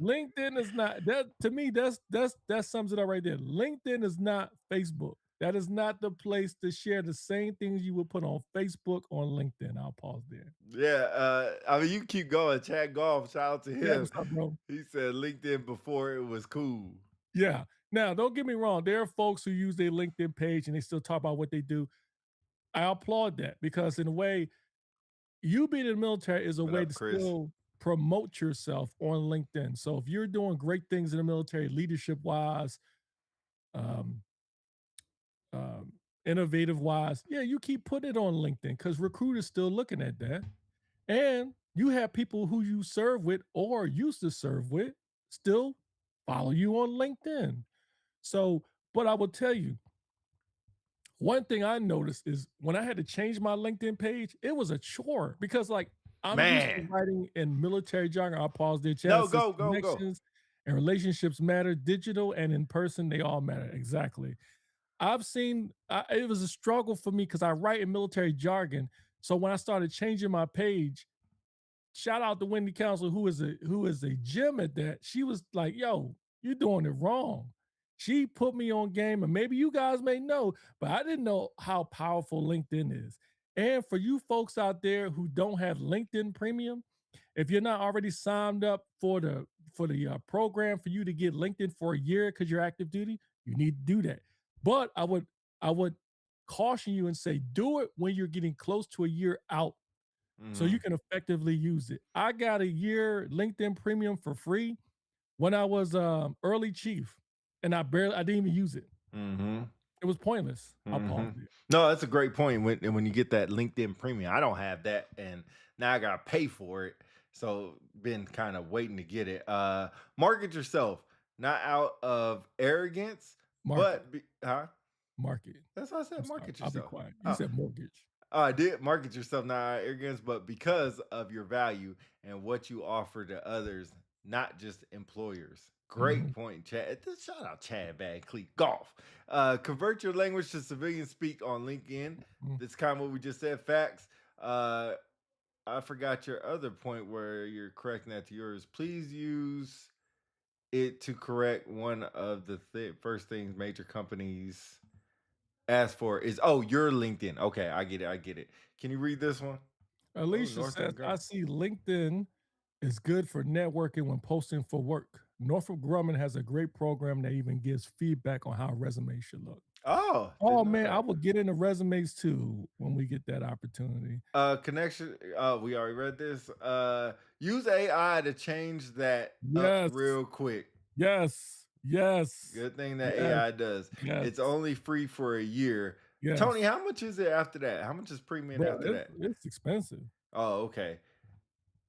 LinkedIn is not that to me. That sums it up right there. LinkedIn is not Facebook. That is not the place to share the same things you would put on Facebook on LinkedIn. I'll pause there. Yeah, I mean, you keep going. Chad Golf, shout out to Yeah, him. what's up, bro? He said LinkedIn before it was cool. Yeah. Now, don't get me wrong. There are folks who use their LinkedIn page and they still talk about what they do. I applaud that because in a way, you being in the military is a What way up, to Chris? still promote yourself on LinkedIn. So if you're doing great things in the military, leadership wise, um, innovative wise, yeah, you keep putting it on LinkedIn because recruiters still looking at that. And you have people who you serve with or used to serve with still follow you on LinkedIn. So, but I will tell you, One thing I noticed is when I had to change my LinkedIn page, it was a chore because, like, I'm used to Man. writing in military jargon. I pause there. No, Chat says go, go. connections and relationships matter. Digital and in person, they all matter. Exactly. I've seen it was a struggle for me because I write in military jargon. So when I started changing my page, shout out to Wendy Council, who is a gem at that. She was like, "Yo, you're doing it wrong." She put me on game, and maybe you guys may know, but I didn't know how powerful LinkedIn is. And for you folks out there who don't have LinkedIn Premium, if you're not already signed up for the program for you to get LinkedIn for a year because you're active duty, you need to do that. But I would caution you and say do it when you're getting close to a year out so you Mhm, can effectively use it. I got a year LinkedIn Premium for free when I was early chief, and I didn't even use it. mhm, It was pointless. I'll pause mhm. there. No, that's a great point. When you get that LinkedIn Premium, I don't have that, and now I gotta pay for it. So been kind of waiting to get it. Market yourself, not out of arrogance, Market, but huh? market. That's what I I'm said. sorry. Market I'll be yourself. quiet. You Oh, said mortgage. I did market yourself, not out of arrogance, but because of your value and what you offer to others, not just employers. Great Mhm, point, Chad. Shout out Chad Van Cleek Golf. Convert your language to civilian speak on LinkedIn. mhm. That's kind of what we just said. Facts. Uh, I forgot your other point where you're correcting that to yours. Please use it to correct one of the first things major companies ask for is your LinkedIn. Okay, I get it. I get it. Can you read this one? Oh, Alicia says, Northrop I Grumman. see LinkedIn is good for networking when posting for work. Northrop Grumman has a great program that even gives feedback on how a resume should look. Oh, Oh didn't know man, I that. will get into resumes too when we get that opportunity. Connection. We already read this. Use AI to change that up Yes, real quick. yes, yes, Good thing that yes, AI does. yes, It's only free for a year. Tony, yes. how much is it after that? How much is premium Bro, after it's that? it's expensive. Oh, okay.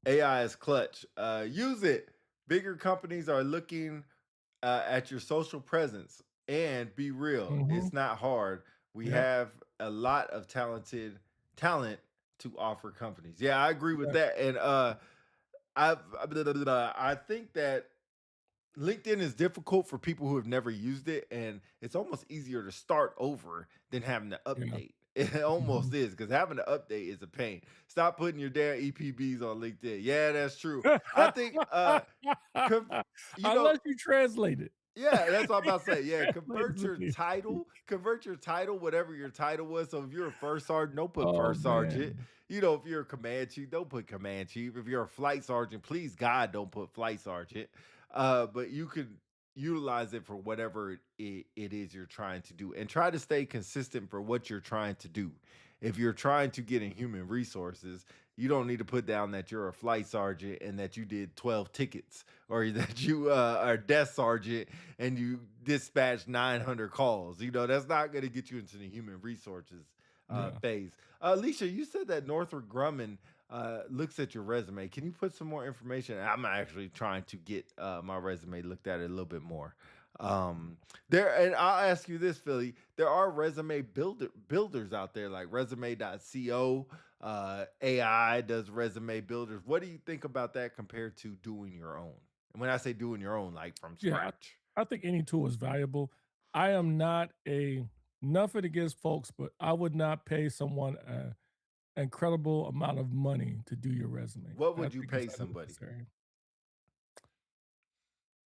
AI is clutch. Use it. Bigger companies are looking at your social presence and be real. Mhm, It's not hard. We yep, have a lot of talented talent to offer companies. Yeah, I agree with yeah, that. And I think that LinkedIn is difficult for people who have never used it, and it's almost easier to start over than having to yeah, update. It almost mhm. is because having to update is a pain. Stop putting your damn EPBs on LinkedIn. Yeah, that's true. I think, com- you know, Unless you translate it. yeah, that's what I'm about to say. Yeah, Basically. convert your title, whatever your title was. So if you're a first sergeant, don't put Oh, first sergeant. man. If you're a command chief, don't put command chief. If you're a flight sergeant, please God, don't put flight sergeant. But you could utilize it for whatever it is you're trying to do, and try to stay consistent for what you're trying to do. If you're trying to get in human resources, you don't need to put down that you're a flight sergeant and that you did 12 tickets, or that you are a desk sergeant and you dispatch 900 calls. That's not going to get you into the human resources Yeah. phase. Alicia, you said that Northrop Grumman looks at your resume. Can you put some more information? I'm actually trying to get my resume looked at a little bit more. There, and I'll ask you this, Philly. There are resume builders out there like resume.co. AI does resume builders. What do you think about that compared to doing your own? And when I say doing your own, like from Yeah, scratch. I think any tool is valuable. I am not a nothing against folks, but I would not pay someone a incredible amount of money to do your resume. What I would you think it's pay somebody? unnecessary.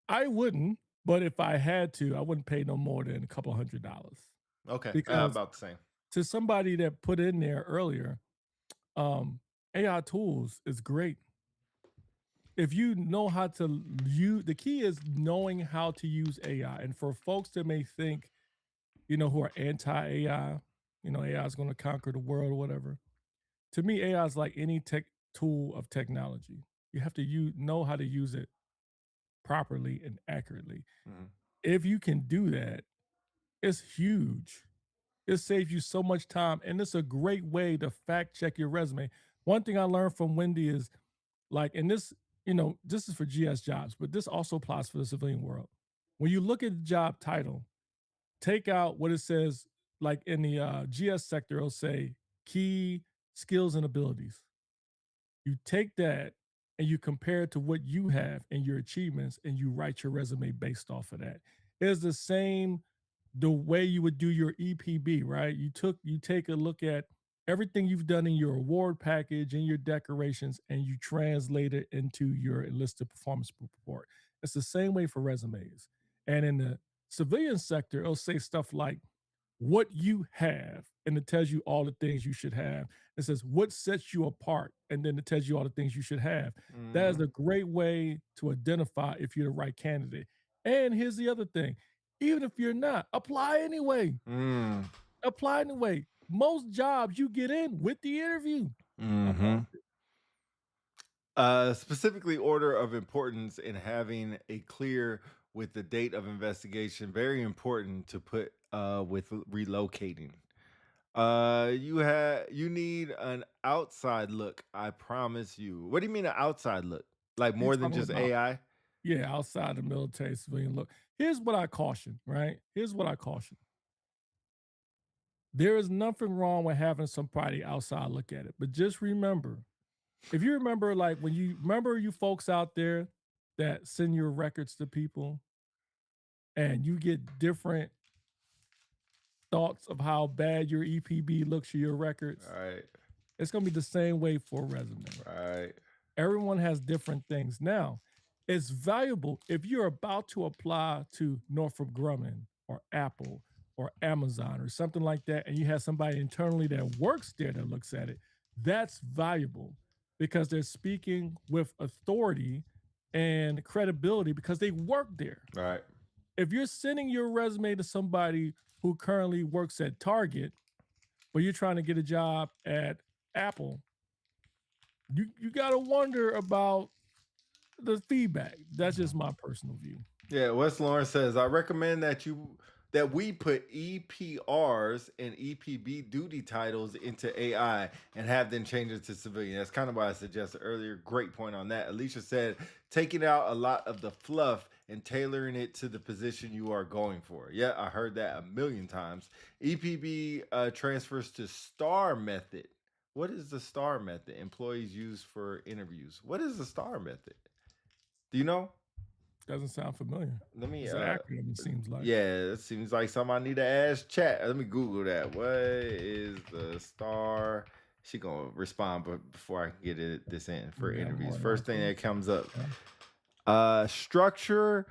I wouldn't, but if I had to, I wouldn't pay no more than a couple $100 Okay, because about the same. to somebody that put in there earlier, um, AI tools is great. If you know how to use, the key is knowing how to use AI. And for folks that may think, who are anti AI, AI is going to conquer the world or whatever. To me, AI is like any tech tool of technology. You have to know how to use it properly and accurately. Mhm. If you can do that, it's huge. It saves you so much time, and it's a great way to fact check your resume. One thing I learned from Wendy is like, and this is for GS jobs, but this also applies for the civilian world. When you look at the job title, take out what it says, like in the GS sector, it'll say key skills and abilities. You take that and you compare it to what you have and your achievements, and you write your resume based off of that. It's the same the way you would do your EPB, right? You take a look at everything you've done in your award package and your decorations, and you translate it into your enlisted performance report. It's the same way for resumes. And in the civilian sector, it'll say stuff like what you have, and it tells you all the things you should have. It says what sets you apart, and then it tells you all the things you should have. That is Mhm. a great way to identify if you're the right candidate. And here's the other thing: even if you're not, apply anyway. Mm. Apply anyway. Most jobs you get in with the interview. I Mhm. promise you. Specifically, order of importance in having a clear with the date of investigation. Very important to put with relocating. You need an outside look. I promise you. What do you mean an outside look? Like You more than talking just about, AI? yeah, outside the military civilian look. Here's what I caution, right? Here's what I caution. There is nothing wrong with having somebody outside look at it. But just remember, if you remember, like when you remember you folks out there that send your records to people and you get different thoughts of how bad your EPB looks for your records, Right, it's gonna be the same way for a resume. right. Everyone has different things. Now, it's valuable if you're about to apply to Northrop Grumman or Apple or Amazon or something like that, and you have somebody internally that works there that looks at it. That's valuable because they're speaking with authority and credibility because they work there. Right. If you're sending your resume to somebody who currently works at Target, but you're trying to get a job at Apple, you gotta wonder about the feedback. That's just my personal view. Yeah, Wes Lawrence says, I recommend that we put EPRs and EPB duty titles into AI and have them change it to civilian. That's kind of what I suggested earlier. Great point on that. Alicia said, taking out a lot of the fluff and tailoring it to the position you are going for. Yeah, I heard that a million times. EPB transfers to STAR method. What is the STAR method employees use for interviews? What is the STAR method? Do you know? Doesn't sound familiar. Let me It's an acronym, it seems like. yeah, it seems like something I need to ask chat. Let me Google that. What is the star? She gonna respond, but before I can get this in for Yeah, interviews. more than First thing likely. that comes up. Yeah. Structure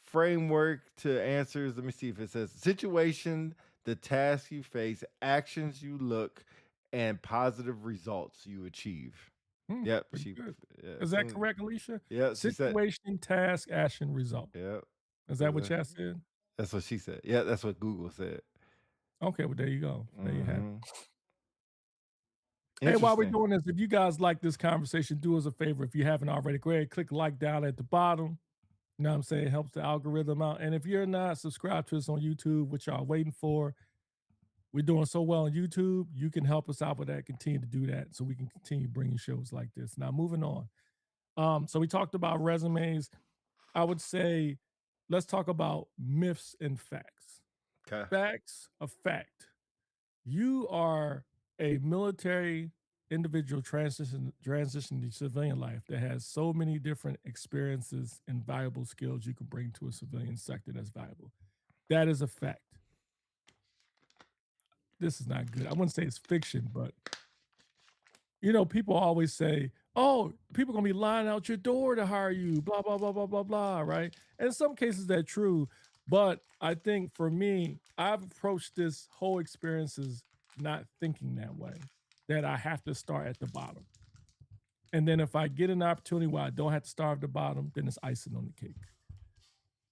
framework to answers. Let me see if it says situation, the task you face, actions you look, and positive results you achieve. Yep, Pretty she good. yeah, Is that correct, Alicia? yeah, she said, Situation, task, action, result. yeah. Is that what chat said? That's what she said. Yeah, that's what Google said. Okay, well, there you go. There you have it. Mhm. Hey, while we're Interesting. doing this, if you guys like this conversation, do us a favor. If you haven't already, go ahead, click like down at the bottom. You know what I'm saying? It helps the algorithm out. And if you're not subscribed to us on YouTube, which y'all waiting for, we're doing so well on YouTube. You can help us out with that. Continue to do that so we can continue bringing shows like this. Now, moving on. So we talked about resumes. I would say let's talk about myths and facts. Okay. Facts of fact. You are a military individual transition to civilian life that has so many different experiences and valuable skills you can bring to a civilian sector that's valuable. That is a fact. This is not good. I wouldn't say it's fiction, but people always say, "Oh, people gonna be lining out your door to hire you," blah blah blah blah blah blah, right? And in some cases that's true, but I think for me, I've approached this whole experience as not thinking that way. That I have to start at the bottom, and then if I get an opportunity where I don't have to start at the bottom, then it's icing on the cake.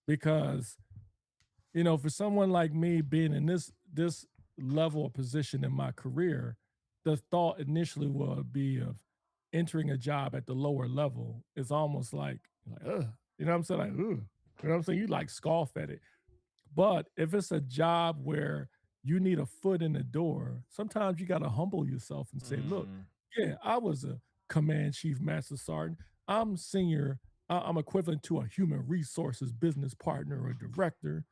Because for someone like me being in this level of position in my career, the thought initially would be of entering a job at the lower level is almost like ugh, you know what I'm saying? Like, ugh. You know what I'm saying? You like scoff at it. But if it's a job where you need a foot in the door, sometimes you got to humble yourself and say, look, Mm, yeah, I was a command chief master sergeant. I'm senior. I'm equivalent to a human resources business partner or director.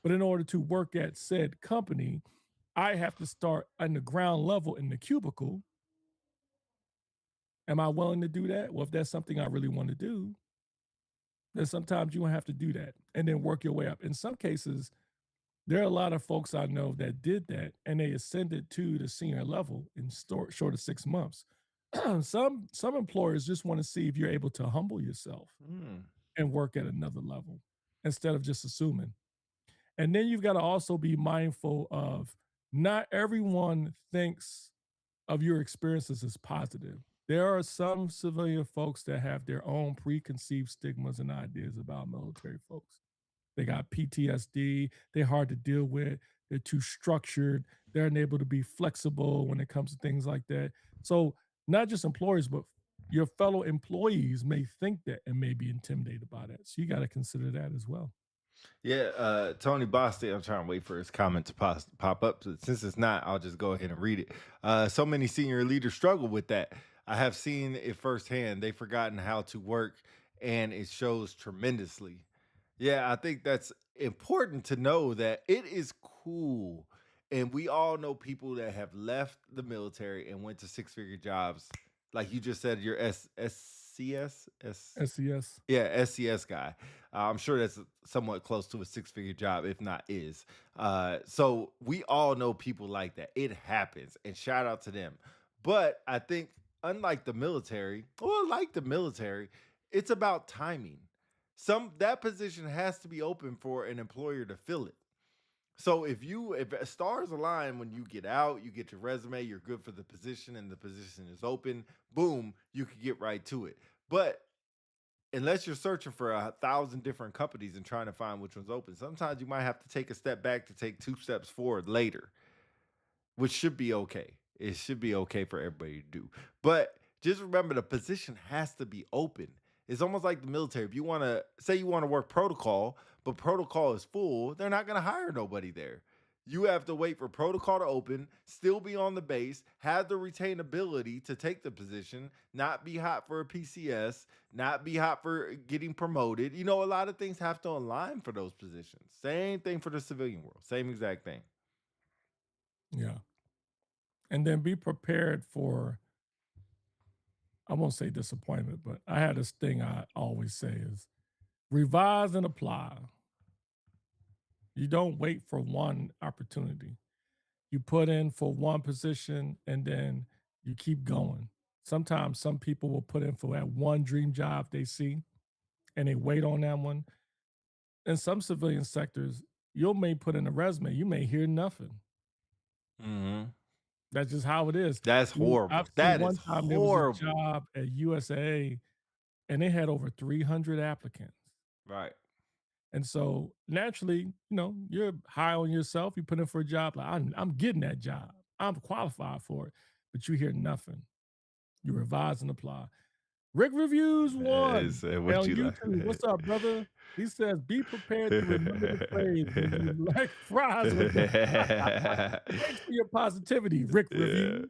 But in order to work at said company, I have to start on the ground level in the cubicle. Am I willing to do that? Well, if that's something I really want to do, then sometimes you have to do that and then work your way up. In some cases, there are a lot of folks I know that did that and they ascended to the senior level in short of 6 months. Some employers just want to see if you're able to humble yourself Mm. and work at another level instead of just assuming. And then you've got to also be mindful of not everyone thinks of your experiences as positive. There are some civilian folks that have their own preconceived stigmas and ideas about military folks. They got PTSD, they're hard to deal with, they're too structured, they're unable to be flexible when it comes to things like that. So, not just employers, but your fellow employees may think that and may be intimidated by that. So, you got to consider that as well. Yeah, Tony Boston. I'm trying to wait for his comment to pop up. So since it's not, I'll just go ahead and read it. So many senior leaders struggle with that. I have seen it firsthand. They've forgotten how to work, and it shows tremendously. Yeah, I think that's important to know that it is cool. And we all know people that have left the military and went to six-figure jobs. Like you just said, your SCS, SES. yeah, SCS guy. I'm sure that's somewhat close to a six-figure job, if not is. So we all know people like that. It happens, and shout out to them. But I think, unlike the military, or like the military, it's about timing. That position has to be open for an employer to fill it. So if stars align when you get out, you get your resume, you're good for the position, and the position is open, boom, you can get right to it. But unless you're searching for 1,000 different companies and trying to find which one's open, sometimes you might have to take a step back to take two steps forward later, which should be okay. It should be okay for everybody to do. But just remember, the position has to be open. It's almost like the military. If you want to say you want to work protocol, but protocol is full, they're not going to hire nobody there. You have to wait for protocol to open, still be on the base, have the retainability to take the position, not be hot for a PCS, not be hot for getting promoted. You know, a lot of things have to align for those positions. Same thing for the civilian world. Same exact thing. Yeah. And then be prepared for, I won't say disappointment, but I had this thing I always say is revise and apply. You don't wait for one opportunity. You put in for one position and then you keep going. Sometimes some people will put in for that one dream job they see and they wait on that one. In some civilian sectors, you may put in a resume, you may hear nothing. Mm-hmm. That's just how it is. That's horrible. I've seen That is one time there was a horrible. job at USA and they had over 300 applicants. Right. And so naturally, you're high on yourself. You put in for a job like I'm getting that job. I'm qualified for it, but you hear nothing. You revise and apply. Rick Reviews one What on you YouTube. What's up, brother? He says, "Be prepared to remember the phrase when you like fries with them." Thanks for your positivity, Rick Reviews.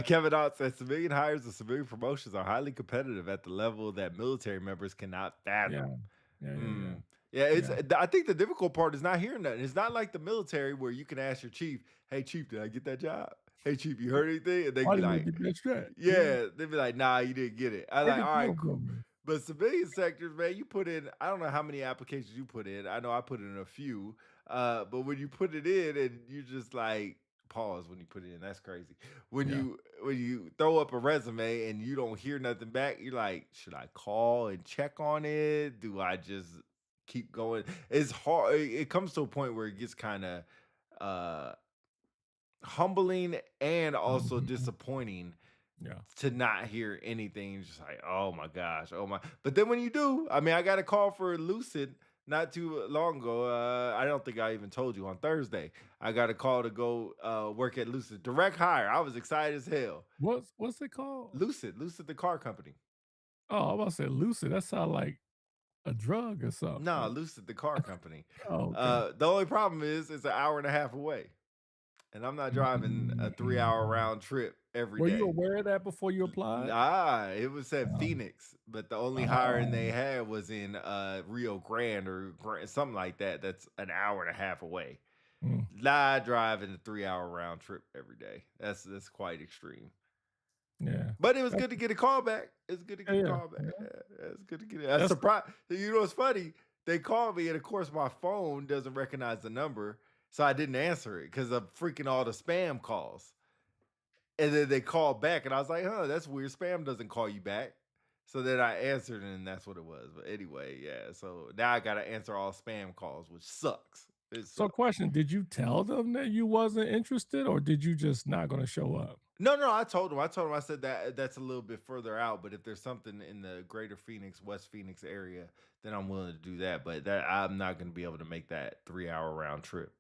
Kevin Ott says civilian hires and civilian promotions are highly competitive at the level that military members cannot fathom. Yeah, I think the difficult part is not hearing that. It's not like the military where you can ask your chief, "Hey, chief, did I get that job? Hey, chief, you heard anything?" And they be like, "Yeah," they'd be like, "Nah, you didn't get it." I'm like, "All right, cool." But civilian sectors, man, you put in, I don't know how many applications you put in. I know I put in a few. But when you put it in and you just like pause when you put it in, that's crazy. When you throw up a resume and you don't hear nothing back, you're like, should I call and check on it? Do I just keep going? It's hard. It comes to a point where it gets kind of humbling and also disappointing to not hear anything. Just like, oh my gosh, oh my. But then when you do, I mean, I got a call for Lucid not too long ago. I don't think I even told you on Thursday. I got a call to go work at Lucid. Direct hire. I was excited as hell. What's it called? Lucid, the car company. Oh, I was about to say Lucid. That sounds like a drug or something. No, Lucid, the car company. Okay. The only problem is it's an hour and a half away. And I'm not driving a 3-hour round trip every day. Were you aware of that before you applied? It was at Phoenix, but the only hiring they had was in Rio Grande or something like that. That's an hour and a half away. Mm, Not driving a 3 hour round trip every day. That's quite extreme. yeah. But it was That's good to get a call back. It's good to yeah, get a yeah, call back. yeah. Yeah, it's good to get a That's surprise. You know what's funny? They called me, and of course, my phone doesn't recognize the number, so I didn't answer it because of freaking all the spam calls. And then they called back, and I was like, "Huh, that's weird. Spam doesn't call you back." So then I answered, and that's what it was. But anyway, yeah. So now I got to answer all spam calls, which sucks. It so sucks. question, did you tell them that you wasn't interested or did you just not gonna show up? No, no, I told him. I told him. I said that that's a little bit further out, but if there's something in the greater Phoenix, West Phoenix area, then I'm willing to do that. But that I'm not going to be able to make that 3 hour round trip.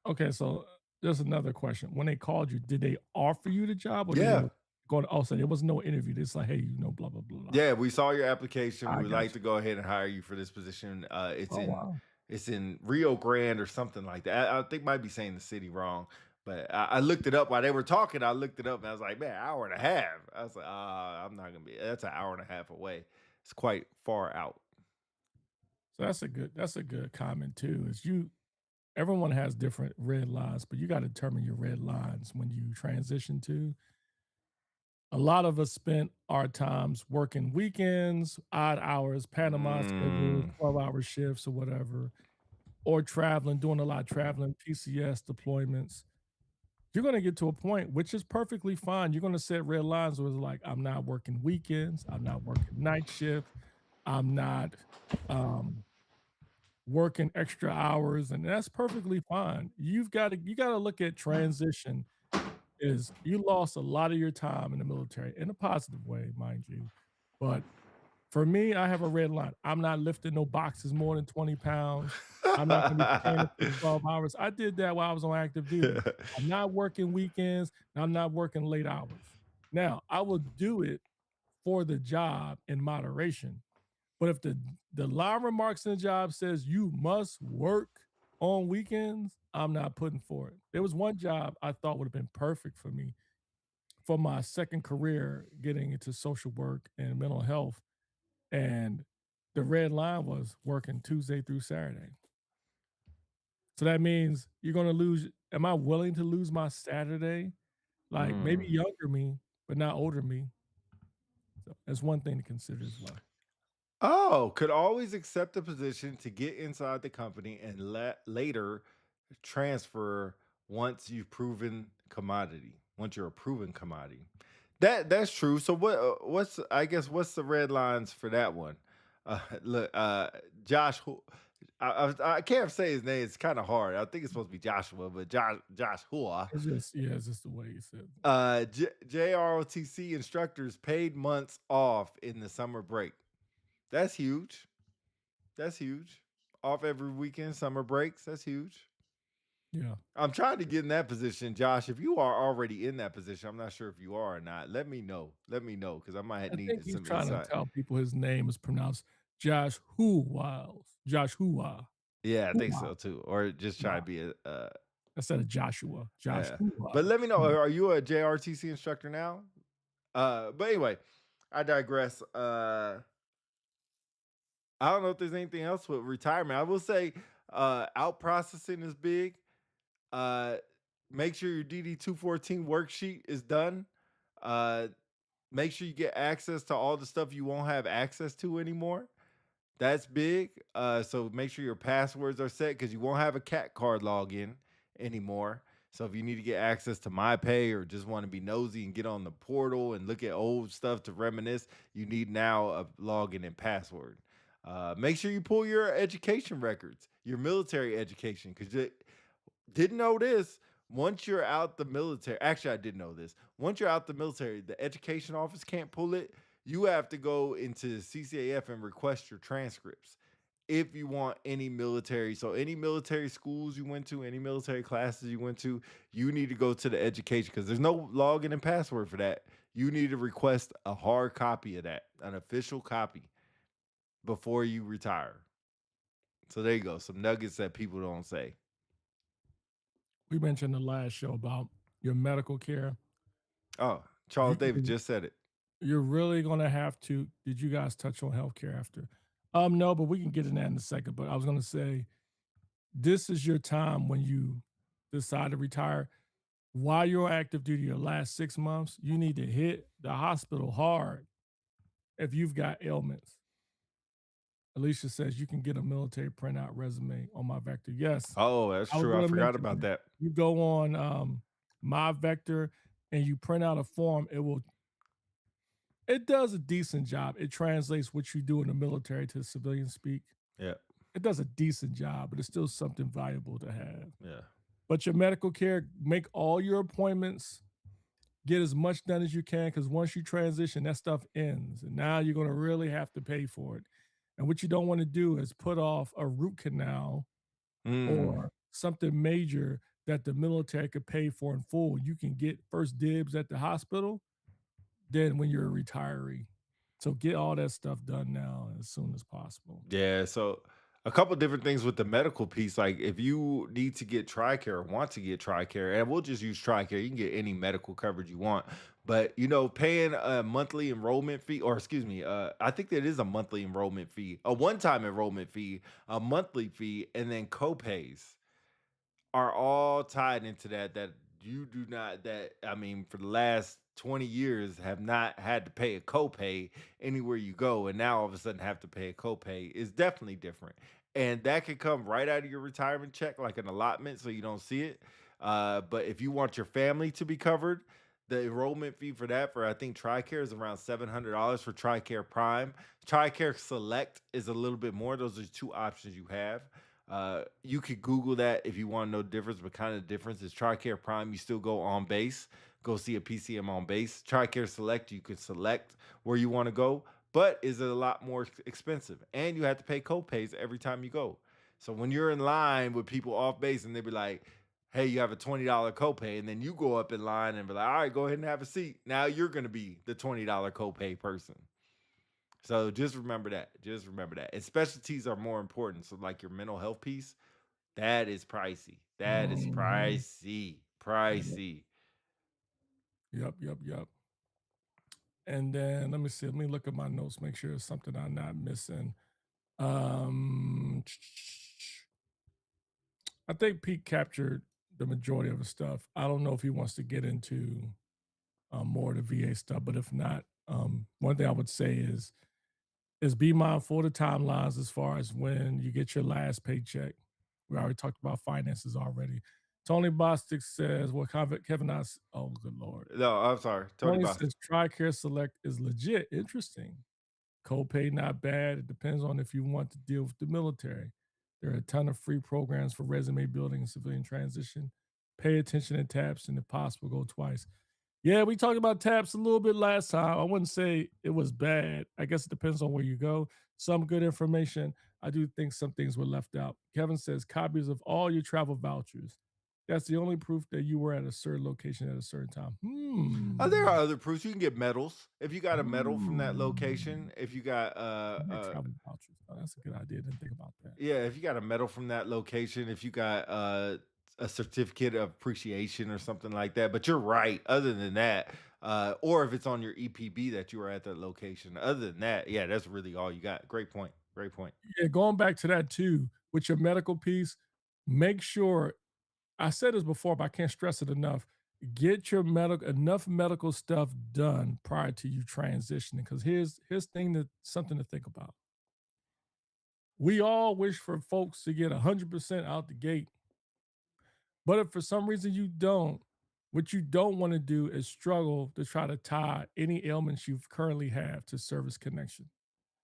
Okay, so there's another question. When they called you, did they offer you the job or did Yeah, they go to, oh, so there was no interview. It's like, hey, blah, blah, blah, blah. yeah. We saw your application. We I would got like to go ahead and hire you for this position. you. Oh, wow. It's in Rio Grande or something like that. I think might be saying the city wrong, but I looked it up while they were talking. I looked it up and I was like, man, hour and a half. I was like, I'm not gonna be. That's an hour and a half away. It's quite far out. So that's a good comment too. Is everyone has different red lines, but you got to determine your red lines when you transition to. A lot of us spent our times working weekends, odd hours, Panama schedules, Mm. 12-hour shifts or whatever, or traveling, doing a lot of traveling, PCS deployments. You're going to get to a point, which is perfectly fine. You're going to set red lines where it's like, I'm not working weekends, I'm not working night shift, I'm not um, working extra hours, and that's perfectly fine. You got to look at transition is you lost a lot of your time in the military in a positive way, mind you. But for me, I have a red line. I'm not lifting no boxes more than 20 pounds. I'm not going to be standing for 12 hours. I did that while I was on active duty. I'm not working weekends. And I'm not working late hours. Now, I will do it for the job in moderation. But if the line remarks in the job says you must work on weekends, I'm not putting for it. There was one job I thought would have been perfect for me for my second career getting into social work and mental health. And the red line was working Tuesday through Saturday. So that means you're going to lose. Am I willing to lose my Saturday? Like maybe Mm. younger me, but not older me. So that's one thing to consider as well. Oh, could always accept a position to get inside the company and later transfer once you've proven commodity. Once you're a proven commodity. That's true. So what's I guess what's the red lines for that one? Look, Josh. I can't say his name. It's kind of hard. I think it's supposed to be Joshua, but Joshua. It's just the way you said it. JROTC instructors paid months off in the summer break. That's huge. That's huge. Off every weekend, summer breaks. That's huge. Yeah. I'm trying to get in that position, Josh. If you are already in that position, I'm not sure if you are or not. Let me know. Let me know because I might I need think he's some trying to insight. tell people his name is pronounced Josh Wiles. Joshua. Yeah, I think Hua. so too. Or just try to Wow. be a Instead of Joshua. yeah. Joshua. But let me know. Are you a JRTC instructor now? But anyway, I digress. I don't know if there's anything else with retirement. I will say out processing is big. Uh Make sure your DD 214 worksheet is done. Uh Make sure you get access to all the stuff you won't have access to anymore. That's big. So make sure your passwords are set because you won't have a cat card login anymore. So if you need to get access to MyPay or just want to be nosy and get on the portal and look at old stuff to reminisce, you need now a login and password. Make sure you pull your education records, your military education, because you didn't know this. Once you're out the military, actually, I did know this. Once you're out the military, the education office can't pull it. You have to go into CCAF and request your transcripts if you want any military. So any military schools you went to, any military classes you went to, you need to go to the education because there's no login and password for that. You need to request a hard copy of that, an official copy before you retire. So there you go. Some nuggets that people don't say. We mentioned the last show about your medical care. Oh, Charles Davis You just said it. you're really gonna have to. Did you guys touch on healthcare after? No, but we can get in that in a second. But I was gonna say this is your time when you decide to retire. While you're active duty, your last 6 months, you need to hit the hospital hard if you've got ailments. Alicia says you can get a military printout resume on My Vector. Yes, Oh, that's I was true. I going to forgot mention about that. that. You go on My Vector and you print out a form. It does a decent job. It translates what you do in the military to civilian speak. Yeah. It does a decent job, but it's still something valuable to have. Yeah. But your medical care, make all your appointments, get as much done as you can, because once you transition, that stuff ends. And now you're going to really have to pay for it. And what you don't want to do is put off a root canal Mm. or something major that the military could pay for in full. You can get first dibs at the hospital then when you're a retiree. So get all that stuff done now as soon as possible. Yeah, so a couple different things with the medical piece. Like if you need to get TRICARE or want to get TRICARE, and we'll just use TRICARE, you can get any medical coverage you want. But paying a monthly enrollment fee, or excuse me, I think that is a monthly enrollment fee, a one-time enrollment fee, a monthly fee, and then copays are all tied into that you do not that I mean for the last 20 years have not had to pay a copay anywhere you go, and now all of a sudden have to pay a copay is definitely different. And that could come right out of your retirement check like an allotment so you don't see it. But if you want your family to be covered, the enrollment fee for that for I think TRICARE is around $700 for TRICARE Prime. TRICARE Select is a little bit more. Those are two options you have. You could Google that if you want to know the difference, but kind of the difference is TRICARE Prime, you still go on base, go see a PCM on base. TRICARE Select, you could select where you want to go, but is it a lot more expensive? And you have to pay copays every time you go. So when you're in line with people off base and they be like, hey, you have a $20 copay, and then you go up in line and be like, all right, go ahead and have a seat. Now you're going to be the $20 copay person. So just remember that. Just remember that. And specialties are more important. So like your mental health piece, that is pricey. That is Mhm. pricey. Yep, Pricey. yep. And then let me see. Let me look at my notes, make sure it's something I'm not missing. Um, I think Pete captured the majority of the stuff. I don't know if he wants to get into more of the VA stuff, but if not, one thing I would say is be mindful of the timelines as far as when you get your last paycheck. We already talked about finances already. Tony Bostic says, well, Kevin, oh, good Lord. No, I'm sorry. Tony Tony Boston. says TRICARE Select is legit. Interesting. Copay not bad. It depends on if you want to deal with the military. There are a ton of free programs for resume building and civilian transition. Pay attention to TAPS and if possible, go twice. Yeah, we talked about TAPS a little bit last time. I wouldn't say it was bad. I guess it depends on where you go. Some good information. I do think some things were left out. Kevin says copies of all your travel vouchers. That's the only proof that you were at a certain location at a certain time. There are other proofs. You can get medals. If you got a medal from that Hmm. location, if you got Yeah, travel vouchers. Oh, that's a good idea. Didn't think about that. yeah, if you got a medal from that location, if you got a certificate of appreciation or something like that. But you're right. Other than that, or if it's on your EPB that you were at that location. Other than that, yeah, that's really all you got. Great point. Great point. Yeah, going back to that too, with your medical piece, make sure I said this before, but I can't stress it enough. Get your medical enough medical stuff done prior to you transitioning. Because here's thing that something to think about. We all wish for folks to get 100% out the gate, but if for some reason you don't, what you don't want to do is struggle to try to tie any ailments you currently have to service connection.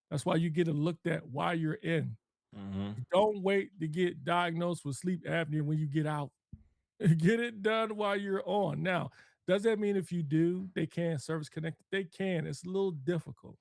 That's why you get it looked at while you're in. Hmm. Don't wait to get diagnosed with sleep apnea when you get out. Get it done while you're on. Now, does that mean if you do, they can service connect? They can. It's a little difficult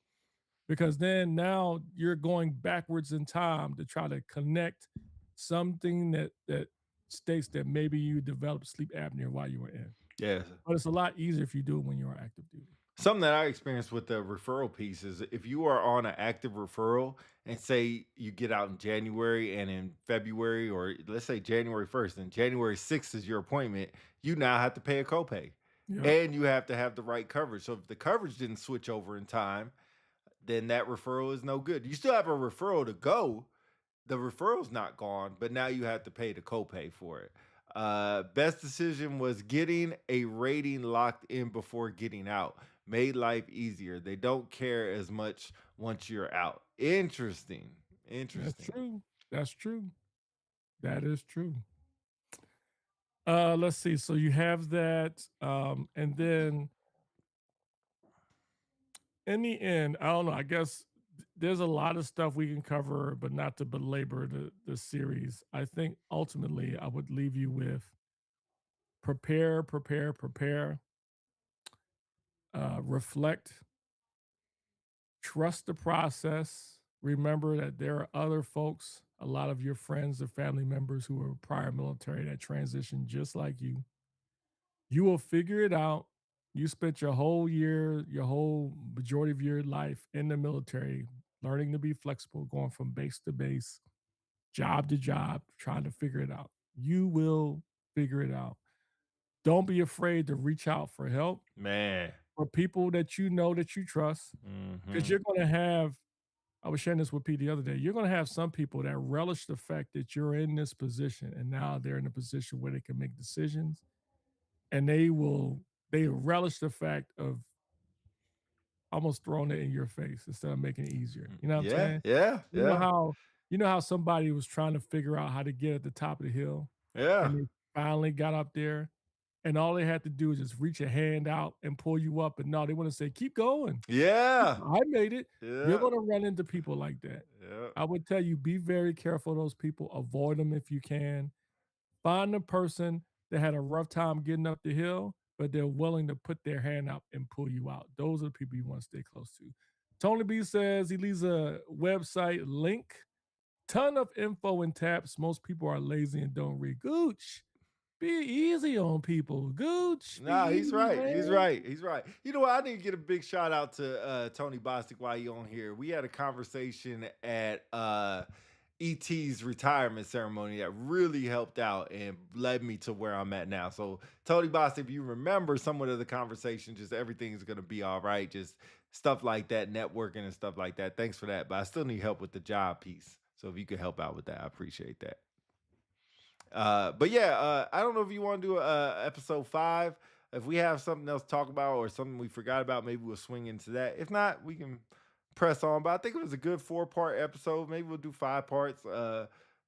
because then now you're going backwards in time to try to connect something that states that maybe you developed sleep apnea while you were in. Yeah. But it's a lot easier if you do it when you're on active duty. Something that I experienced with the referral piece is if you are on an active referral and say you get out in January and in February, or let's say January 1st and January 6th is your appointment, you now have to pay a copay Yep. and you have to have the right coverage. So if the coverage didn't switch over in time, then that referral is no good. You still have a referral to go. the referral's not gone, but now you have to pay the copay for it. Best decision was getting a rating locked in before getting out. Made life easier. They don't care as much once you're out. Interesting. That's Interesting. true. That's true. That is true. Let's see. So you have that, and then in the end, I don't know. I guess there's a lot of stuff we can cover, but not to belabor the series. I think ultimately, I would leave you with prepare, prepare, prepare. Reflect, trust the process. Remember that there are other folks, a lot of your friends or family members who are prior military that transition just like you. You will figure it out. You spent your whole year, your whole majority of your life in the military, learning to be flexible, going from base to base, job to job, trying to figure it out. You will figure it out. Don't be afraid to reach out for help Man. for people that you know that you trust, because Hmm. you're going to have, I was sharing this with Pete the other day, you're going to have some people that relish the fact that you're in this position and now they're in a position where they can make decisions, and they relish the fact of almost throwing it in your face instead of making it easier. You know what I'm Yeah, saying? yeah, You know yeah, how you know how somebody was trying to figure out how to get at the top of the hill yeah, and they finally got up there and all they had to do is just reach a hand out and pull you up, and no, they want to say, keep going. yeah, I made it. You're yeah, gonna run into people like that. yeah. I would tell you, be very careful of those people. Avoid them if you can. Find a person that had a rough time getting up the hill, but they're willing to put their hand out and pull you out. Those are the people you want to stay close to. Tony B says he leaves a website link. Ton of info and taps. Most people are lazy and don't read. Gooch, be easy on people. Gooch, be Nah, he's easy, right. He's man. right. He's right. You know what? I need to get a big shout out to Tony Bostic while you on here. We had a conversation at ET's retirement ceremony that really helped out and led me to where I'm at now. So, Tony Bostic, if you remember somewhat of the conversation, just everything's gonna be all right. Just stuff like that, networking and stuff like that. Thanks for that. But I still need help with the job piece. So if you could help out with that, I appreciate that. But yeah, I don't know if you want to do episode 5. If we have something else to talk about or something we forgot about, maybe we'll swing into that. If not, we can press on. But I think it was a good 4-part episode. Maybe we'll do 5 parts.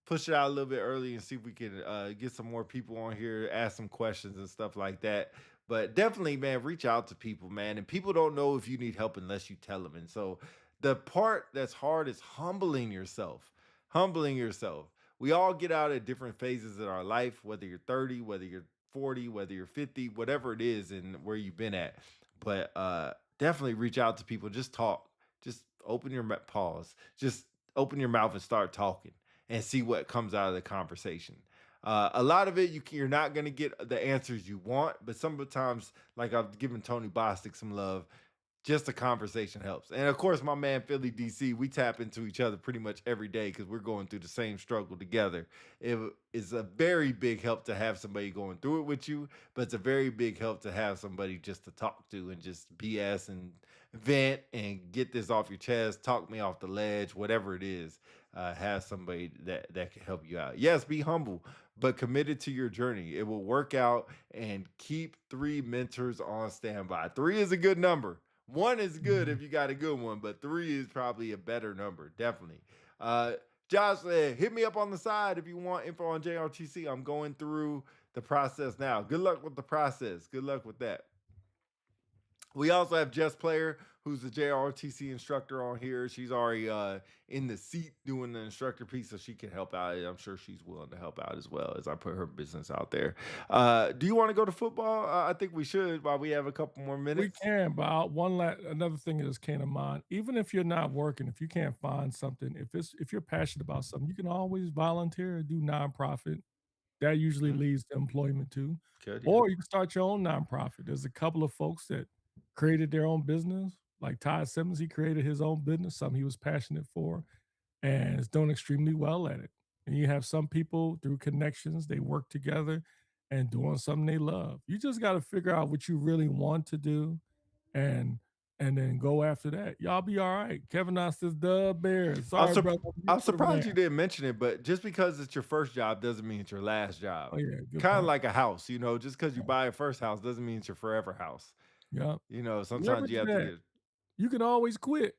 Push it out a little bit early and see if we can get some more people on here, ask some questions and stuff like that. But definitely, man, reach out to people, man. And people don't know if you need help unless you tell them. And so the part that's hard is humbling yourself. Humbling yourself. We all get out at different phases in our life, whether you're 30, whether you're 40, whether you're 50, whatever it is, and where you've been at. But definitely reach out to people. Just talk. Just open your pause. Just open your mouth and start talking and see what comes out of the conversation. A lot of it you're not going to get the answers you want, but sometimes, like I've given Tony Bostic some love, just a conversation helps. And of course, my man Philly DC, we tap into each other pretty much every day because we're going through the same struggle together. It is a very big help to have somebody going through it with you, but it's a very big help to have somebody just to talk to and just BS and vent and get this off your chest, talk me off the ledge, whatever it is. Have somebody that can help you out. Yes, be humble, but committed to your journey. It will work out, and keep 3 mentors on standby. 3 is a good number. 1 is good Mhm. if you got a good one, but 3 is probably a better number, definitely. Uh, Josh said, hit me up on the side if you want info on JRTC. I'm going through the process now. Good luck with the process. Good luck with that. We also have Jess Player, who's the JRTC instructor on here. She's already in the seat doing the instructor piece, so she can help out. I'm sure she's willing to help out as well as I put her business out there. Do you want to go to football? I think we should while we have a couple more We minutes. can, but another thing that just came to mind. Even if you're not working, if you can't find something, if you're passionate about something, you can always volunteer and do nonprofit. That usually Mhm. leads to employment too. Good, yeah. Or you can start your own nonprofit. There's a couple of folks that created their own business. Like Todd Simmons, he created his own business, something he was passionate for, and is doing extremely well at it. And you have some people through connections, they work together and doing something they love. You just got to figure out what you really want to do and and then go after that. Y'all be all right. Kevin Knox says the Bears. I'm, Sorry, surp- brother. I'm surprised you didn't mention it, but just because it's your first job doesn't mean it's your last job. Oh yeah, good Kind of point. like a house, just because you Yeah. buy a first house doesn't mean it's your forever house. Yeah. Sometimes Leverage you have that. to You can always quit.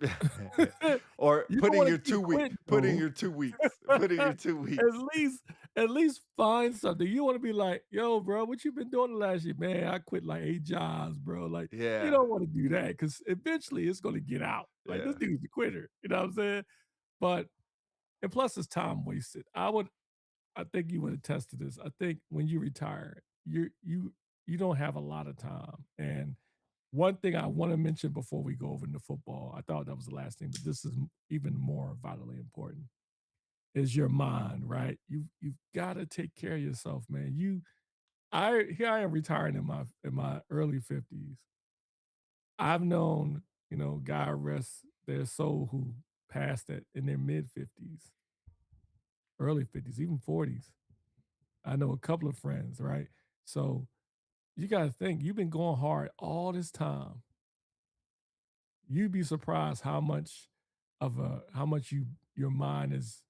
get or You put don't in want your to keep 2 week, quitting, put in though. your 2 weeks, put in your 2 weeks. At least find something. You want to be like, yo, bro, what you been doing the last year? Man, I quit like 8 jobs, bro. Like, you Yeah, don't want to do that because eventually it's going to get out. Like, yeah. this dude's a quitter. You know what I'm saying? But, and plus it's time wasted. I think you would attest to this. I think when you retire, you don't have a lot of time. And one thing I want to mention before we go over into football, I thought that was the last thing, but this is even more vitally important, is your mind, right? You've got to take care of yourself, man. Here I am retiring in my early 50s. I've known, God rest their soul, who passed it in their mid 50s, early 50s, even 40s. I know a couple of friends, right? So you got to think, you've been going hard all this time. You'd be surprised how much your mind has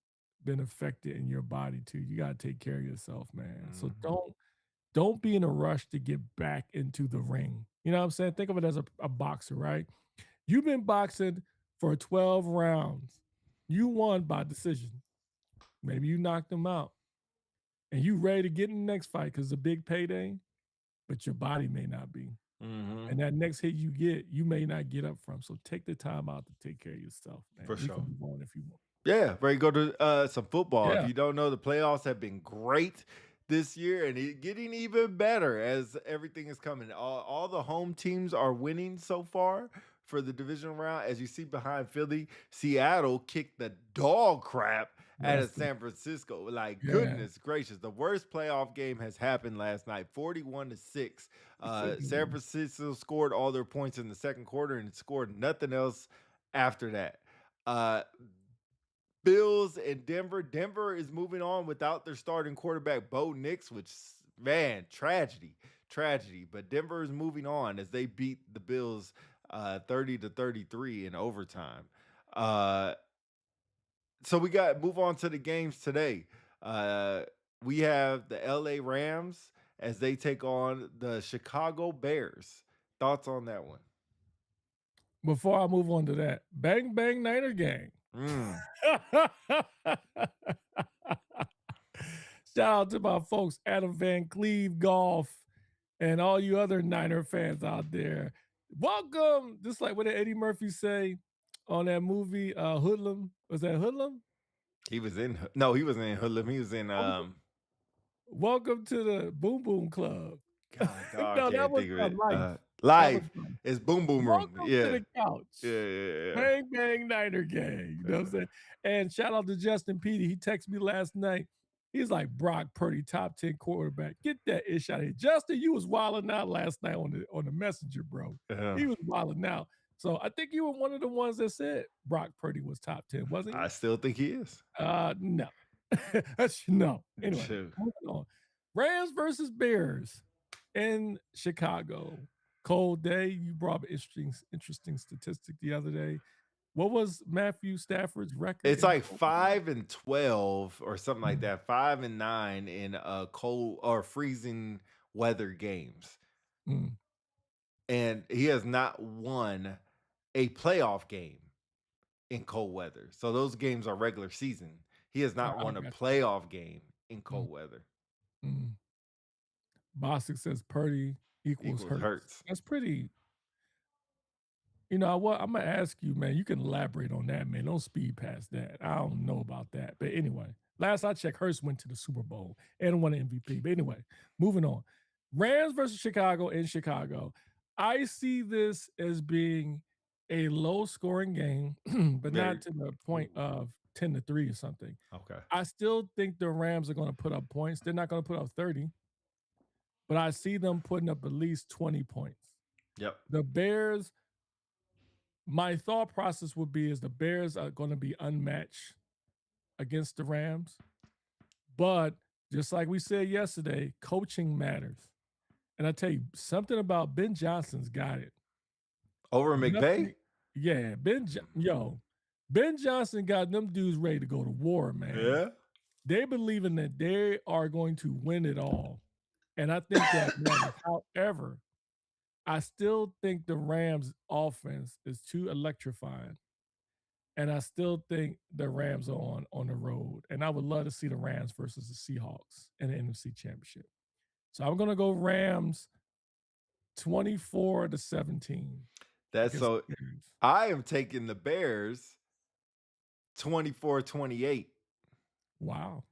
been affected in your body too. You got to take care of yourself, man. So Mhm. don't be in a rush to get back into the ring. You know what I'm saying? Think of it as a boxer, right? You've been boxing for 12 rounds. You won by decision. Maybe you knocked them out. And you ready to get in the next fight because it's a big payday, but your body may not be. Mhm. And that next hit you get, you may not get up from. So take the time out to take care of yourself, man. For We can sure. move on if you want. Yeah, ready to go to some football. If Yeah. you don't know, the playoffs have been great this year and getting even better as everything is coming. All the home teams are winning so far for the divisional round. As you see behind Philly, Seattle kicked the dog crap out of Yes. San Francisco. Like, Yeah. goodness gracious, the worst playoff game has happened last night, 41-6. San Francisco scored all their points in the second quarter and scored nothing else after that. Uh, Bills and Denver. Denver is moving on without their starting quarterback, Bo Nix, which, man, tragedy. But Denver is moving on as they beat the Bills 30-33 in overtime. Uh, so we got move on to the games today. Uh, we have the LA Rams as they take on the Chicago Bears. Thoughts on that one? Before I move on to that, bang bang Niner gang. Mm. Shout out to my folks, Adam Van Cleve Golf, and all you other Niner fans out there. Welcome. Just like what did Eddie Murphy say on that movie, Hoodlum? Was that Hoodlum? He was in no, he wasn't in Hoodlum. He was in Welcome to the Boom Boom Club. God, dog, I No, that can't was think of Life. it. That was Life. Life. It's Boom Boom Room. Welcome to Yeah. the couch. Yeah. Bang bang Niner gang. You know what I'm saying? And shout out to Justin Petey. He texted me last night. He's like, Brock Purdy, top 10 quarterback. Get that ish out of here. Justin, you was wilding out last night on the messenger, bro. He was wilding out. So I think you were one of the ones that said Brock Purdy was top 10, wasn't he? I still think he is. No. No. Anyway, Shoot. moving on. Rams versus Bears in Chicago. Cold day. You brought up an interesting statistic the other day. What was Matthew Stafford's record? It's in like cold? 5-12 or something like that. 5-9 in cold or freezing weather games. Mm. And he has not won a playoff game in cold weather. So those games are regular season. He has not won a got you. playoff game in cold weather. Mm. Bostic says Purdy equals Hurts. That's pretty. You know what? I'm gonna ask you, man. You can elaborate on that, man. Don't speed past that. I don't know about that, but anyway, last I checked, Hurts went to the Super Bowl and won an MVP. But anyway, moving on. Rams versus Chicago in Chicago. I see this as being a low-scoring game, but not to the point of 10-3 or something. Okay. I still think the Rams are going to put up points. They're not going to put up 30, but I see them putting up at least 20 points. Yep. The Bears, my thought process would be is the Bears are going to be unmatched against the Rams. But just like we said yesterday, coaching matters. And I tell you, something about Ben Johnson's got it. Over McVay? Justin, yeah, Ben Johnson got them dudes ready to go to war, man. Yeah. They believing that they are going to win it all. And I think that matters. However, I still think the Rams offense is too electrifying. And I still think the Rams are on the road. And I would love to see the Rams versus the Seahawks in the NFC Championship. So I'm gonna go Rams 24-17 That's against so the Bears. I am taking the Bears 24-28. Wow.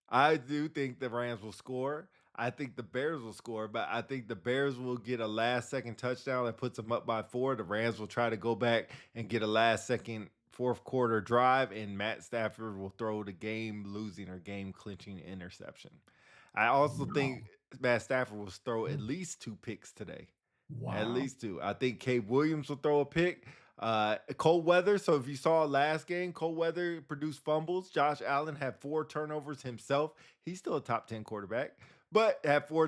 I do think the Rams will score. I think the Bears will score, but I think the Bears will get a last second touchdown that puts them up by 4. The Rams will try to go back and get a last second fourth quarter drive, and Matt Stafford will throw the game losing or game clinching interception. I also think Matt Stafford will throw at least 2 picks today. Wow. At least 2. I think Cade Williams will throw a pick. Cold weather. So if you saw last game, cold weather produced fumbles. Josh Allen had 4 turnovers himself. He's still a top 10 quarterback, but had 4